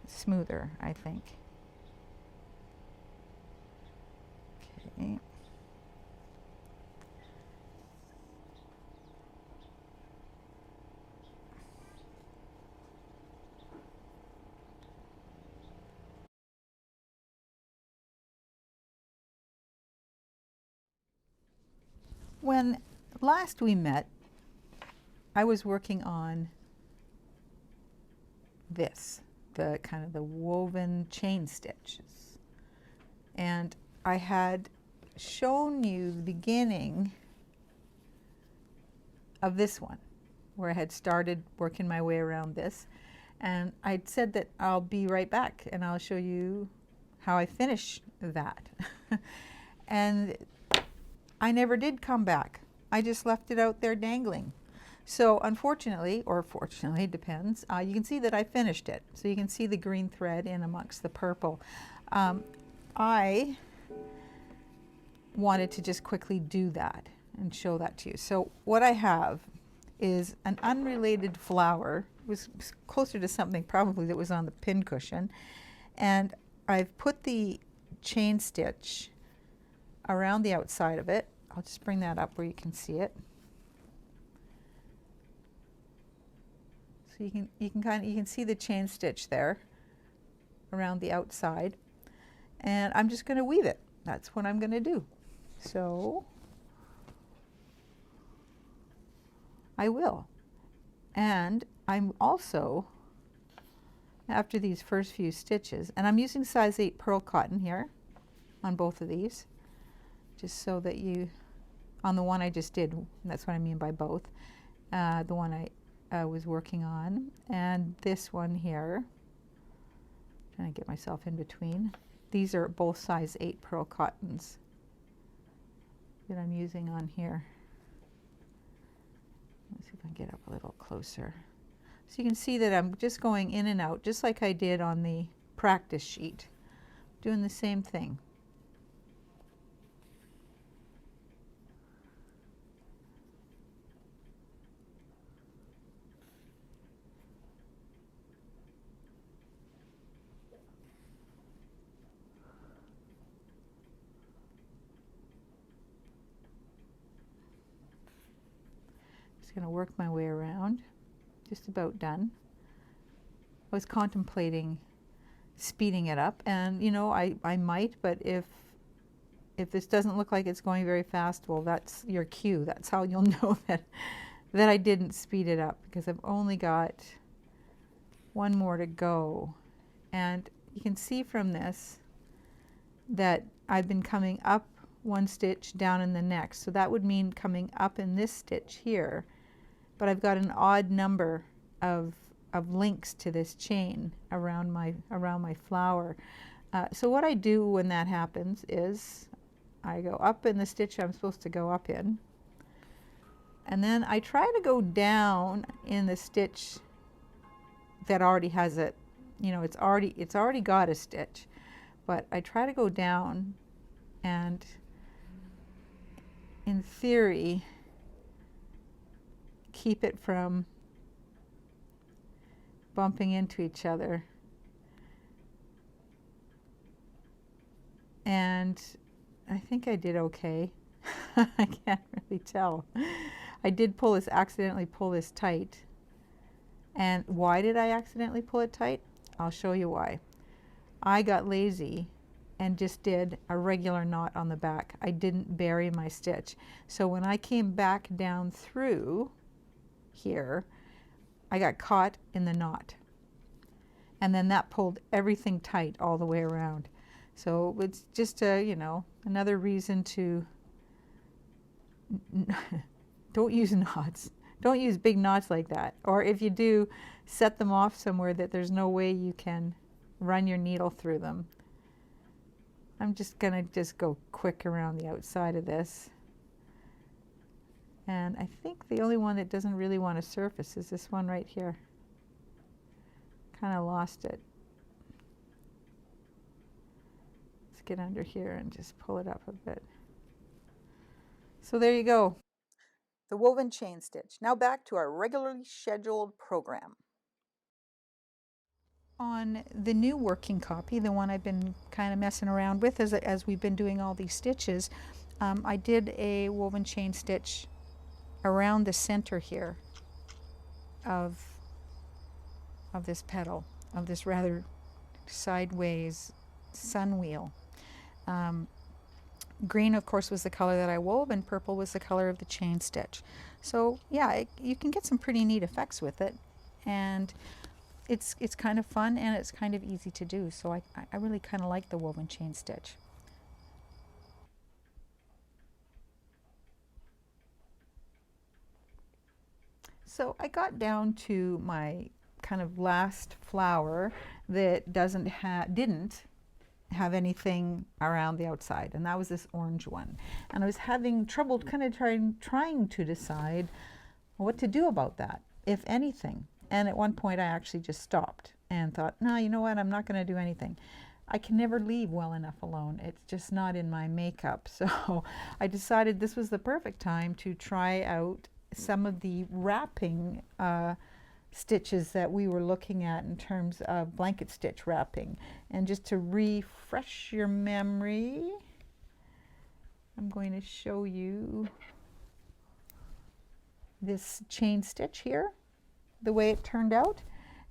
smoother, I think. Okay. When last we met, I was working on this, the kind of the woven chain stitches. And I had shown you the beginning of this one, where I had started working my way around this. And I'd said that I'll be right back and I'll show you how I finish that. And I never did come back. I just left it out there dangling. So unfortunately, or fortunately, depends, you can see that I finished it. So you can see the green thread in amongst the purple. I wanted to just quickly do that and show that to you. So what I have is an unrelated flower. It was closer to something probably that was on the pin cushion. And I've put the chain stitch around the outside of it. I'll just bring that up where you can see it. So you can see the chain stitch there around the outside. And I'm just going to weave it. That's what I'm going to do. So I will. And I'm also, after these first few stitches, and I'm using size 8 pearl cotton here on both of these, just so that you, on the one I just did, that's what I mean by both, the one I was working on, and this one here, trying to get myself in between. These are both size 8 pearl cottons that I'm using on here. Let's see if I can get up a little closer. So you can see that I'm just going in and out, just like I did on the practice sheet, doing the same thing. Just going to work my way around. Just about done. I was contemplating speeding it up, and you know, I might, but if this doesn't look like it's going very fast, well, that's your cue. That's how you'll know that I didn't speed it up, because I've only got one more to go. And you can see from this that I've been coming up one stitch, down in the next. So that would mean coming up in this stitch here. But I've got an odd number of links to this chain around my flower. So what I do when that happens is I go up in the stitch I'm supposed to go up in, and then I try to go down in the stitch that already has it. You know, it's already got a stitch, but I try to go down, and in theory keep it from bumping into each other. And I think I did okay. I can't really tell. I did accidentally pull this tight. And why did I accidentally pull it tight? I'll show you why. I got lazy and just did a regular knot on the back. I didn't bury my stitch. So when I came back down through here, I got caught in the knot. And then that pulled everything tight all the way around. So it's just you know, another reason to don't use knots. Don't use big knots like that. Or if you do, set them off somewhere that there's no way you can run your needle through them. I'm just gonna go quick around the outside of this. And I think the only one that doesn't really want to surface is this one right here. Kind of lost it. Let's get under here and just pull it up a bit. So there you go. The woven chain stitch. Now back to our regularly scheduled program. On the new working copy, the one I've been kind of messing around with as we've been doing all these stitches, I did a woven chain stitch around the center here of this petal, of this rather sideways sun wheel. green, of course, was the color that I wove, and purple was the color of the chain stitch. So yeah, you can get some pretty neat effects with it, and it's kind of fun and it's kind of easy to do. So I really kind of like the woven chain stitch. So I got down to my kind of last flower that didn't have anything around the outside, and that was this orange one. And I was having trouble kind of trying to decide what to do about that, if anything. And at one point I actually just stopped and thought, no, you know what, I'm not going to do anything. I can never leave well enough alone. It's just not in my makeup. So I decided this was the perfect time to try out some of the wrapping stitches that we were looking at in terms of blanket stitch wrapping. And just to refresh your memory, I'm going to show you this chain stitch here, the way it turned out.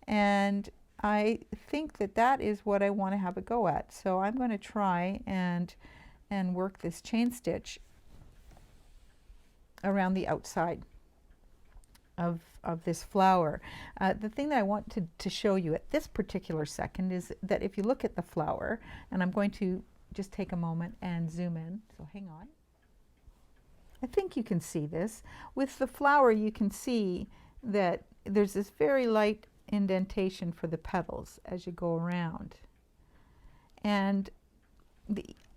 And I think that that is what I want to have a go at. So I'm going to try and work this chain stitch around the outside of this flower. The thing that I want to show you at this particular second is that if you look at the flower, and I'm going to just take a moment and zoom in, so hang on. I think you can see this. With the flower, you can see that there's this very light indentation for the petals as you go around. And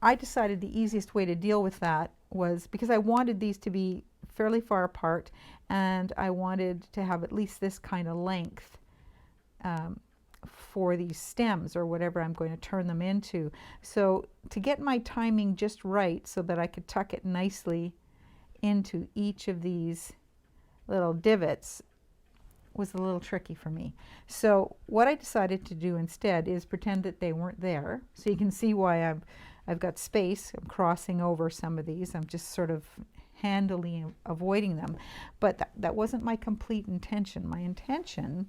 I decided the easiest way to deal with that was, because I wanted these to be fairly far apart, and I wanted to have at least this kind of length for these stems or whatever I'm going to turn them into. So to get my timing just right so that I could tuck it nicely into each of these little divots was a little tricky for me. So what I decided to do instead is pretend that they weren't there. So you can see why I've got space. I'm crossing over some of these. I'm just sort of handily avoiding them. But that wasn't my complete intention. My intention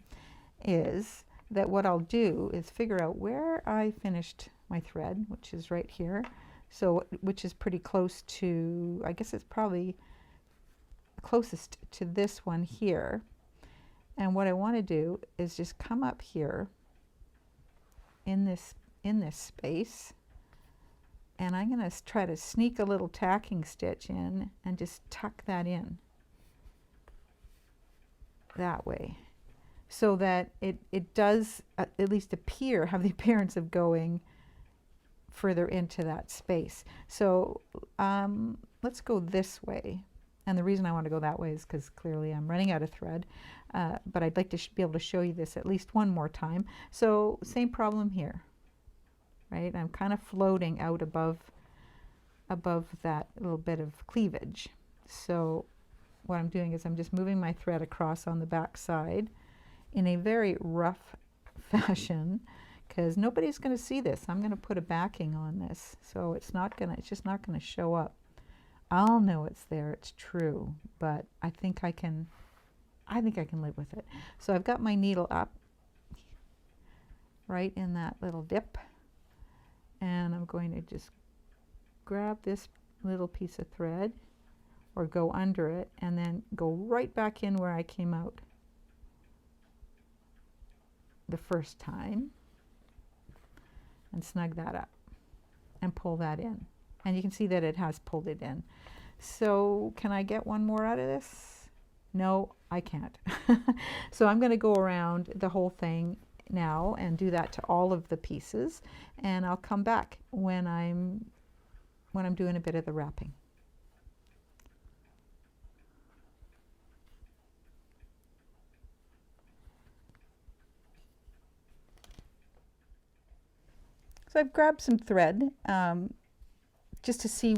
is that what I'll do is figure out where I finished my thread, which is right here. So, which is pretty close to, I guess it's probably closest to this one here. And what I want to do is just come up here in this space, and I'm going to try to sneak a little tacking stitch in and just tuck that in that way, so that it does at least have the appearance of going further into that space. So let's go this way. And the reason I want to go that way is because clearly I'm running out of thread, but I'd like to be able to show you this at least one more time. So same problem here, right? I'm kind of floating out above that little bit of cleavage. So what I'm doing is I'm just moving my thread across on the back side in a very rough fashion, because nobody's going to see this. I'm going to put a backing on this, so it's just not going to show up. I'll know it's there, it's true, but I think I can live with it. So I've got my needle up right in that little dip, and I'm going to just grab this little piece of thread or go under it and then go right back in where I came out the first time and snug that up and pull that in. And you can see that it has pulled it in. So can I get one more out of this? No, I can't. So I'm going to go around the whole thing now and do that to all of the pieces, and I'll come back when I'm doing a bit of the wrapping. So I've grabbed some thread just to see,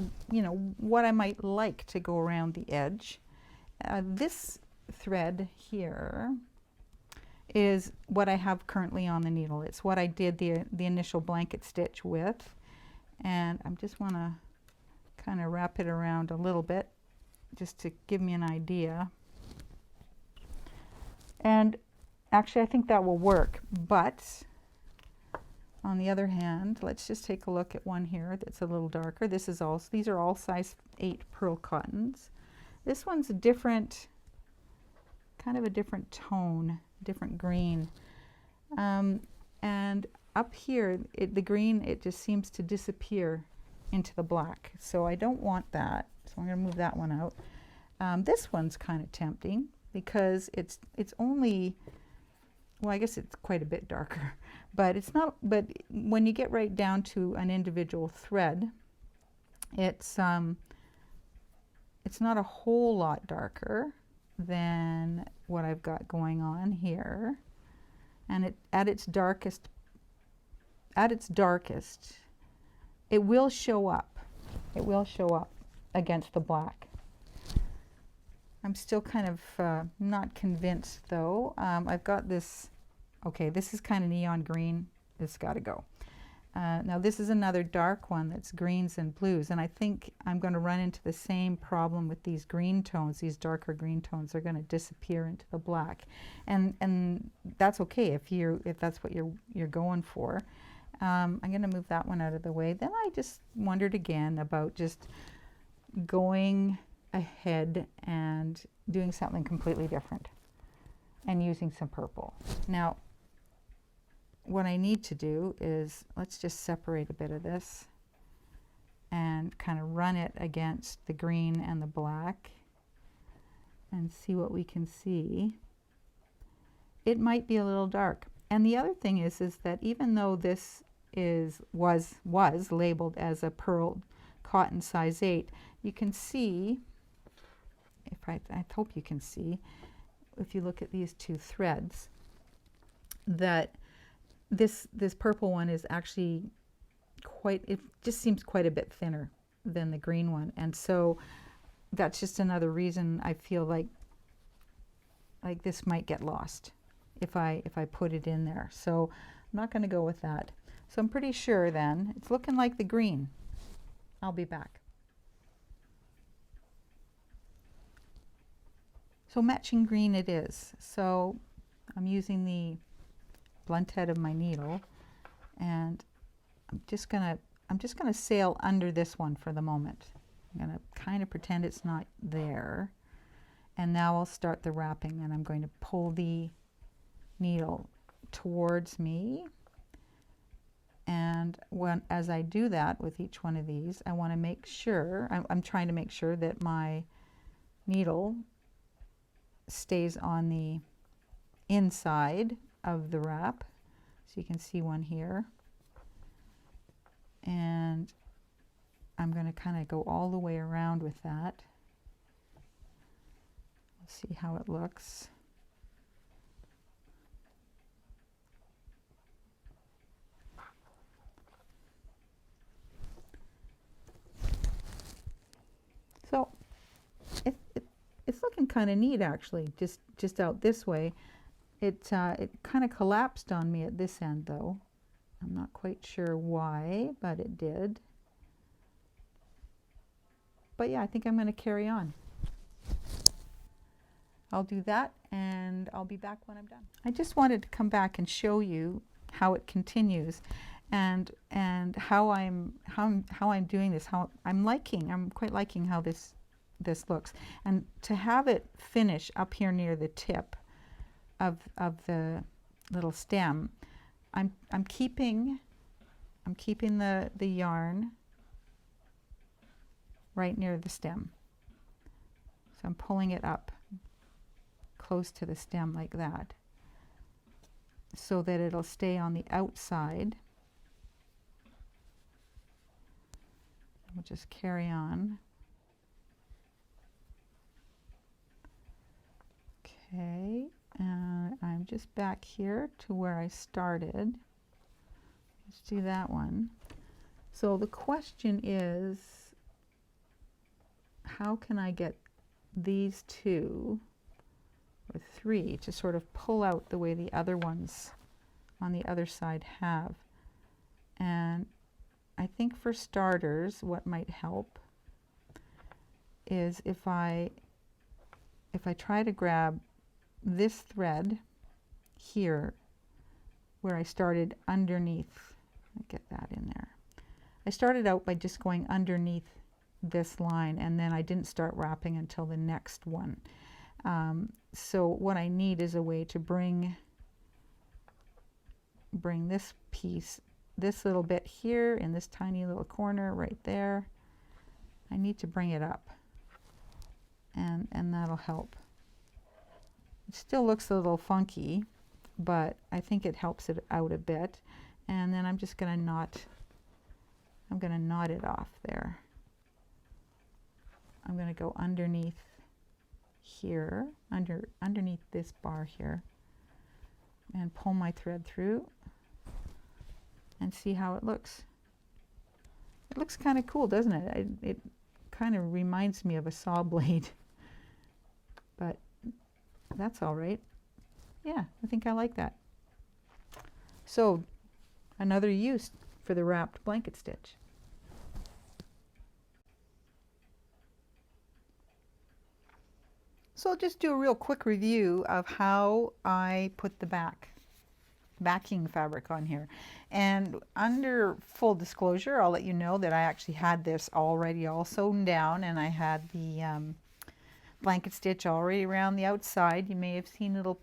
what I might like to go around the edge. This thread here is what I have currently on the needle. It's what I did the initial blanket stitch with, and I just want to kind of wrap it around a little bit just to give me an idea. And actually I think that will work, but On the other hand, let's just take a look at one here that's a little darker. These are all size 8 pearl cottons. This one's a different, kind of a different tone, different green. And up here, the green, it just seems to disappear into the black. So I don't want that. So I'm going to move that one out. This one's kind of tempting because it's only, well, I guess it's quite a bit darker, but it's not, but when you get right down to an individual thread, it's not a whole lot darker than what I've got going on here. And at its darkest, it will show up. It will show up against the black. I'm still kind of not convinced though. I've got this, okay, this is kind of neon green. It's got to go. Now this is another dark one that's greens and blues, and I think I'm going to run into the same problem with these green tones. These darker green tones are going to disappear into the black, and that's okay if that's what you're going for. I'm going to move that one out of the way. Then I just wondered again about just going ahead and doing something completely different and using some purple. Now what I need to do is, let's just separate a bit of this and kind of run it against the green and the black and see what we can see. It might be a little dark. And the other thing is that even though this was labeled as a pearl cotton size 8, you can see, I hope you can see, if you look at these two threads, that this purple one is actually it just seems quite a bit thinner than the green one. And so that's just another reason I feel like this might get lost if I put it in there. So I'm not going to go with that. So I'm pretty sure then it's looking like the green. I'll be back. So matching green it is. So I'm using the blunt head of my needle, and I'm just gonna sail under this one for the moment. I'm gonna kind of pretend it's not there, and now I'll start the wrapping, and I'm going to pull the needle towards me. And as I do that with each one of these, I want to make sure, I'm trying to make sure that my needle stays on the inside of the wrap. So you can see one here. And I'm going to kind of go all the way around with that. Let's see how it looks. So it's looking kind of neat actually, just out this way. It kind of collapsed on me at this end though. I'm not quite sure why, but it did. But yeah, I think I'm going to carry on. I'll do that and I'll be back when I'm done. I just wanted to come back and show you how it continues and how I'm doing this, how I'm quite liking how this looks. And to have it finish up here near the tip of the little stem, I'm keeping the yarn right near the stem. So I'm pulling it up close to the stem like that, so that it'll stay on the outside. We'll just carry on. Okay, I'm just back here to where I started. Let's do that one. So the question is, how can I get these two or three to sort of pull out the way the other ones on the other side have? And I think for starters, what might help is if I try to grab this thread here where I started underneath Get that in there. I started out by just going underneath this line, and then I didn't start wrapping until the next one. So what I need is a way to bring this piece, this little bit here in this tiny little corner right there. I need to bring it up, and that'll help. It still looks a little funky, but I think it helps it out a bit. And then I'm just going to knot it off there. I'm going to go underneath here, underneath this bar here, and pull my thread through and see how it looks. It looks kind of cool, doesn't it? It kind of reminds me of a saw blade, but that's all right. Yeah, I think I like that. So another use for the wrapped blanket stitch. So I'll just do a real quick review of how I put the backing fabric on here. And under full disclosure, I'll let you know that I actually had this already all sewn down, and I had the blanket stitch already around the outside. You may have seen little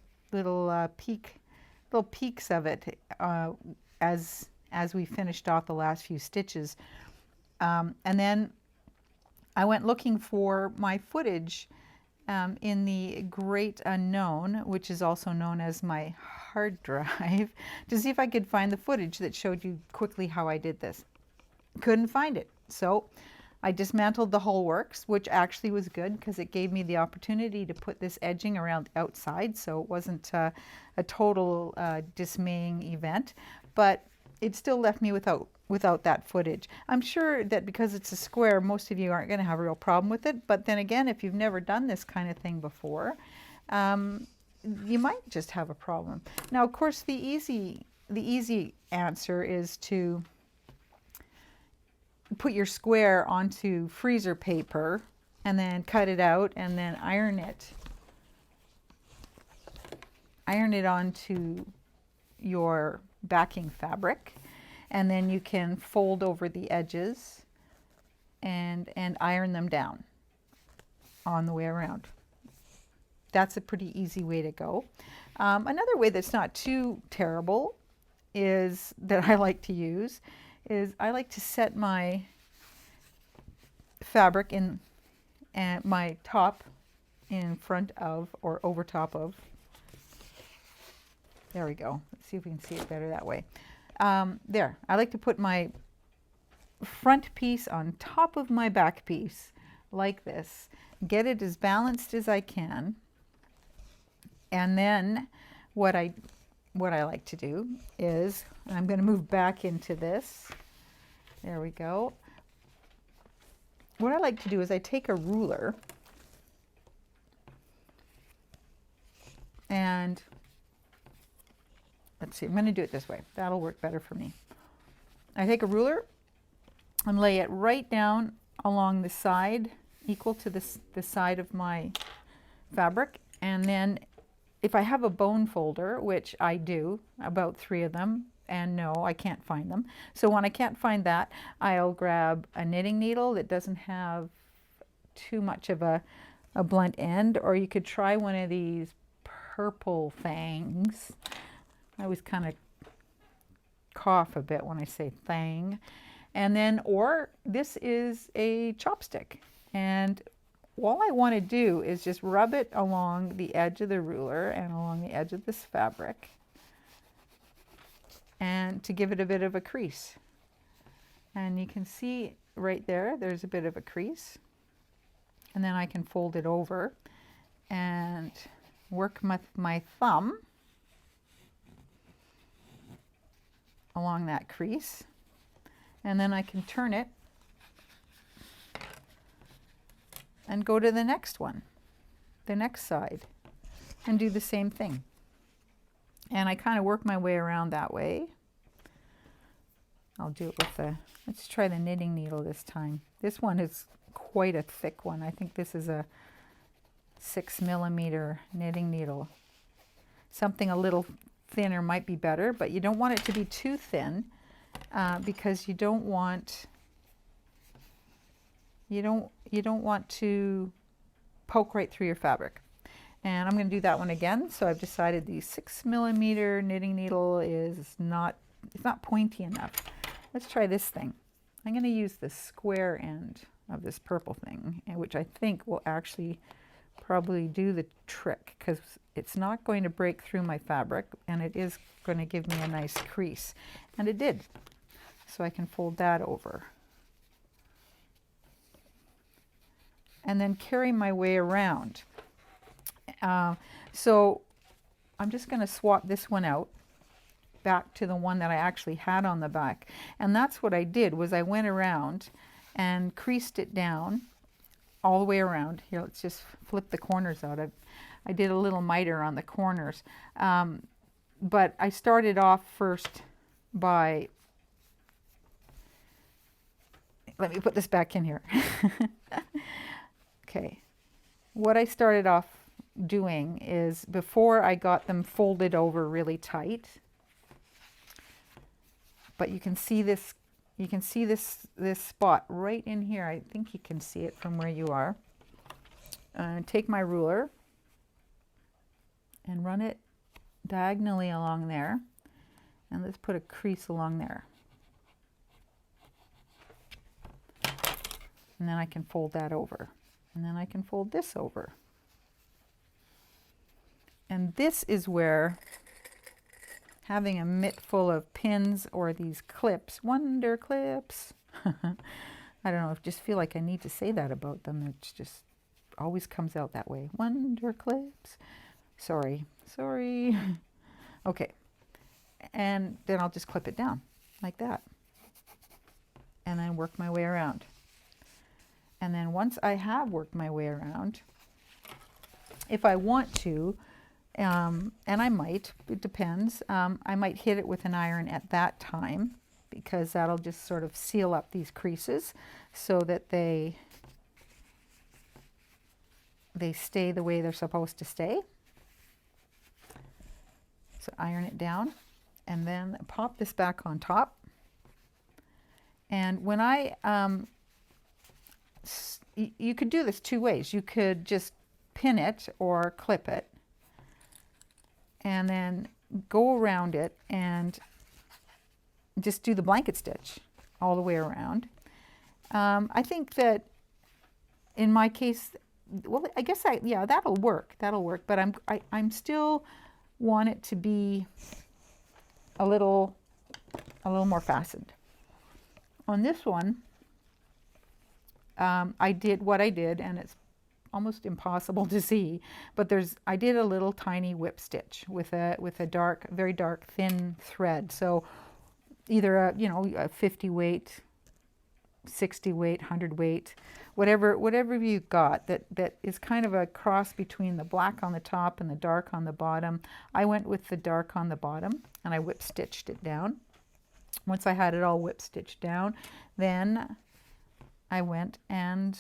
peaks of it as we finished off the last few stitches. And then I went looking for my footage in the Great Unknown, which is also known as my hard drive, to see if I could find the footage that showed you quickly how I did this. Couldn't find it. So I dismantled the whole works, which actually was good because it gave me the opportunity to put this edging around outside, so it wasn't a total dismaying event, but it still left me without that footage. I'm sure that because it's a square, most of you aren't going to have a real problem with it, but then again, if you've never done this kind of thing before, you might just have a problem. Now, of course, the easy answer is to put your square onto freezer paper and then cut it out and then iron it onto your backing fabric, and then you can fold over the edges and iron them down on the way around. That's a pretty easy way to go. Another way that's not too terrible is that I like to use is I like to set my fabric in and my top in front of or over top of. There we go. Let's see if we can see it better that way. There, I like to put my front piece on top of my back piece like this. Get it as balanced as I can. And then what I like to do is, and I'm going to move back into this. There we go. What I like to do is I take a ruler and let's see, I'm going to do it this way. That'll work better for me. I take a ruler and lay it right down along the side, equal to the side of my fabric. And then if I have a bone folder, which I do, about 3 of them, and no, I can't find them. So when I can't find that, I'll grab a knitting needle that doesn't have too much of a blunt end, or you could try one of these purple things. I always kind of cough a bit when I say thing. And then, or this is a chopstick. And all I want to do is just rub it along the edge of the ruler and along the edge of this fabric, and to give it a bit of a crease. And you can see right there, there's a bit of a crease. And then I can fold it over and work my thumb along that crease, and then I can turn it and go to the next one, the next side, and do the same thing. And I kind of work my way around that way. I'll do it with the, let's try the knitting needle this time. This one is quite a thick one. I think this is a 6mm knitting needle. Something a little thinner might be better, but you don't want it to be too thin because you don't want to poke right through your fabric. And I'm going to do that one again. So I've decided the 6mm knitting needle is not, it's not pointy enough. Let's try this thing. I'm going to use the square end of this purple thing, which I think will actually probably do the trick, because it's not going to break through my fabric and it is going to give me a nice crease. And it did. So I can fold that over. And then carry my way around. So I'm just going to swap this one out back to the one that I actually had on the back. And that's what I did, was I went around and creased it down all the way around. Here, let's just flip the corners out. I did a little miter on the corners. But I started off first by, let me put this back in here. Okay. What I started off doing is, before I got them folded over really tight, but you can see this spot right in here. I think you can see it from where you are. Take my ruler and run it diagonally along there, and let's put a crease along there. And then I can fold that over. And then I can fold this over. And this is where having a mitt full of pins or these clips, wonder clips, I don't know, I just feel like I need to say that about them. It just always comes out that way. Wonder clips. Sorry. Okay. And then I'll just clip it down like that. And then work my way around. And then once I have worked my way around, if I want to, and I might, it depends, I might hit it with an iron at that time, because that'll just sort of seal up these creases so that they stay the way they're supposed to stay. So iron it down and then pop this back on top. And when I you could do this two ways. You could just pin it or clip it and then go around it and just do the blanket stitch all the way around. I think that in my case, well, I guess yeah, that'll work, but I'm still want it to be a little more fastened. On this one, I did what I did, and it's almost impossible to see, but I did a little tiny whip stitch with a dark, very dark, thin thread. So either a 50 weight, 60 weight, 100 weight, whatever you've got that is kind of a cross between the black on the top and the dark on the bottom. I went with the dark on the bottom and I whip stitched it down. Once I had it all whip stitched down, then I went and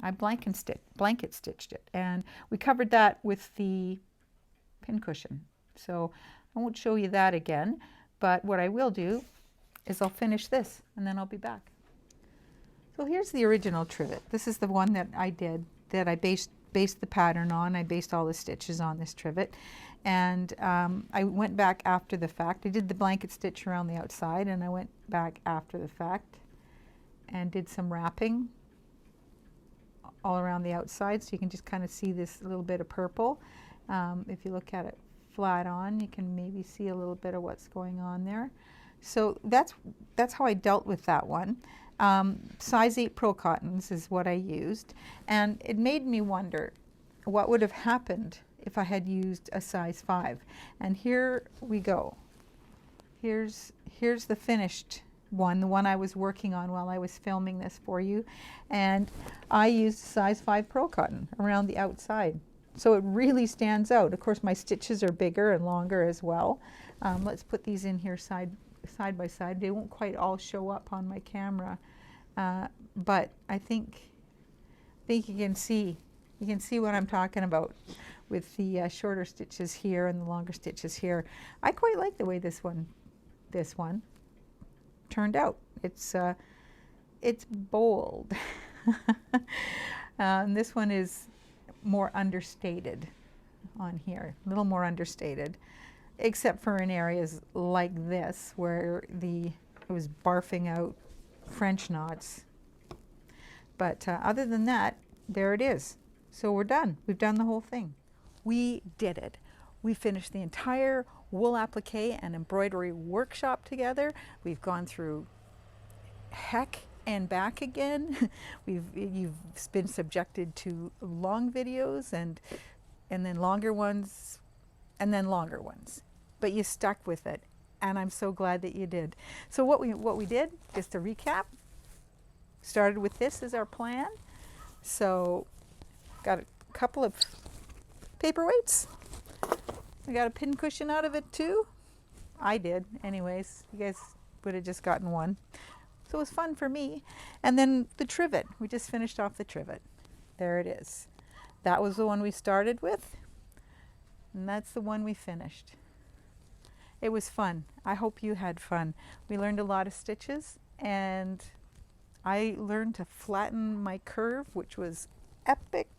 I blanket stitched it, and we covered that with the pin cushion. So I won't show you that again, but what I will do is I'll finish this and then I'll be back. So here's the original trivet. This is the one that I did, that I based the pattern on. I based all the stitches on this trivet, and I went back after the fact. I did the blanket stitch around the outside, and I went back after the fact and did some wrapping all around the outside, so you can just kind of see this little bit of purple. If you look at it flat on, you can maybe see a little bit of what's going on there. So that's how I dealt with that one. Size 8 Pro Cottons is what I used, and it made me wonder what would have happened if I had used a size 5. And here we go. Here's the finished one, the one I was working on while I was filming this for you, and I used size 5 Pro Cotton around the outside, so it really stands out. Of course, my stitches are bigger and longer as well. Let's put these in here side by side. They won't quite all show up on my camera, but I think you can see what I'm talking about with the shorter stitches here and the longer stitches here. I quite like the way this one turned out. It's bold. And this one is more understated on here, a little more understated, except for in areas like this where it was barfing out French knots. But other than that, there it is. So we're done. We've done the whole thing. We did it. We finished the entire wool applique and embroidery workshop together. We've gone through heck and back again. You've been subjected to long videos and then longer ones and then longer ones. But you stuck with it, and I'm so glad that you did. So what we did, just to recap, started with this as our plan. So got a couple of paperweights. I got a pin cushion out of it too. I did anyways. You guys would have just gotten one. So it was fun for me. And then the trivet. We just finished off the trivet. There it is. That was the one we started with. And that's the one we finished. It was fun. I hope you had fun. We learned a lot of stitches, and I learned to flatten my curve, which was epic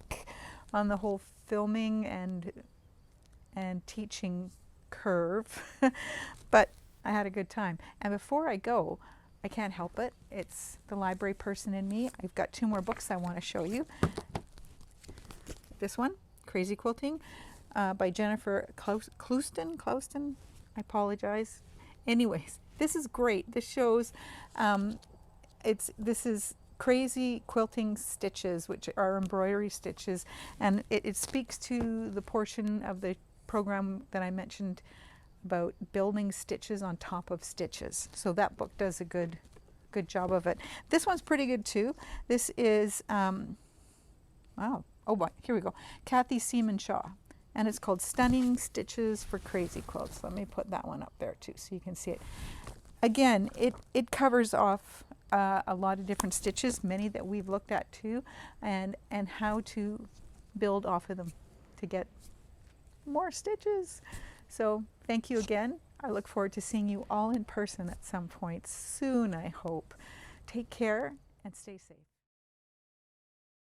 on the whole filming and teaching curve. But I had a good time. And before I go, I can't help it. It's the library person in me. I've got 2 more books I want to show you. This one, Crazy Quilting, by Jennifer Clouston. I apologize. Anyways, this is great. This shows, this is Crazy Quilting Stitches, which are embroidery stitches, and it speaks to the portion of the program that I mentioned about building stitches on top of stitches. So that book does a good job of it. This one's pretty good too. This is, wow, oh boy, here we go. Kathy Seaman Shaw. And it's called Stunning Stitches for Crazy Quilts. Let me put that one up there too so you can see it. Again, it covers off a lot of different stitches, many that we've looked at too, and how to build off of them to get more stitches. So thank you again. I look forward to seeing you all in person at some point soon, I hope. Take care and stay safe.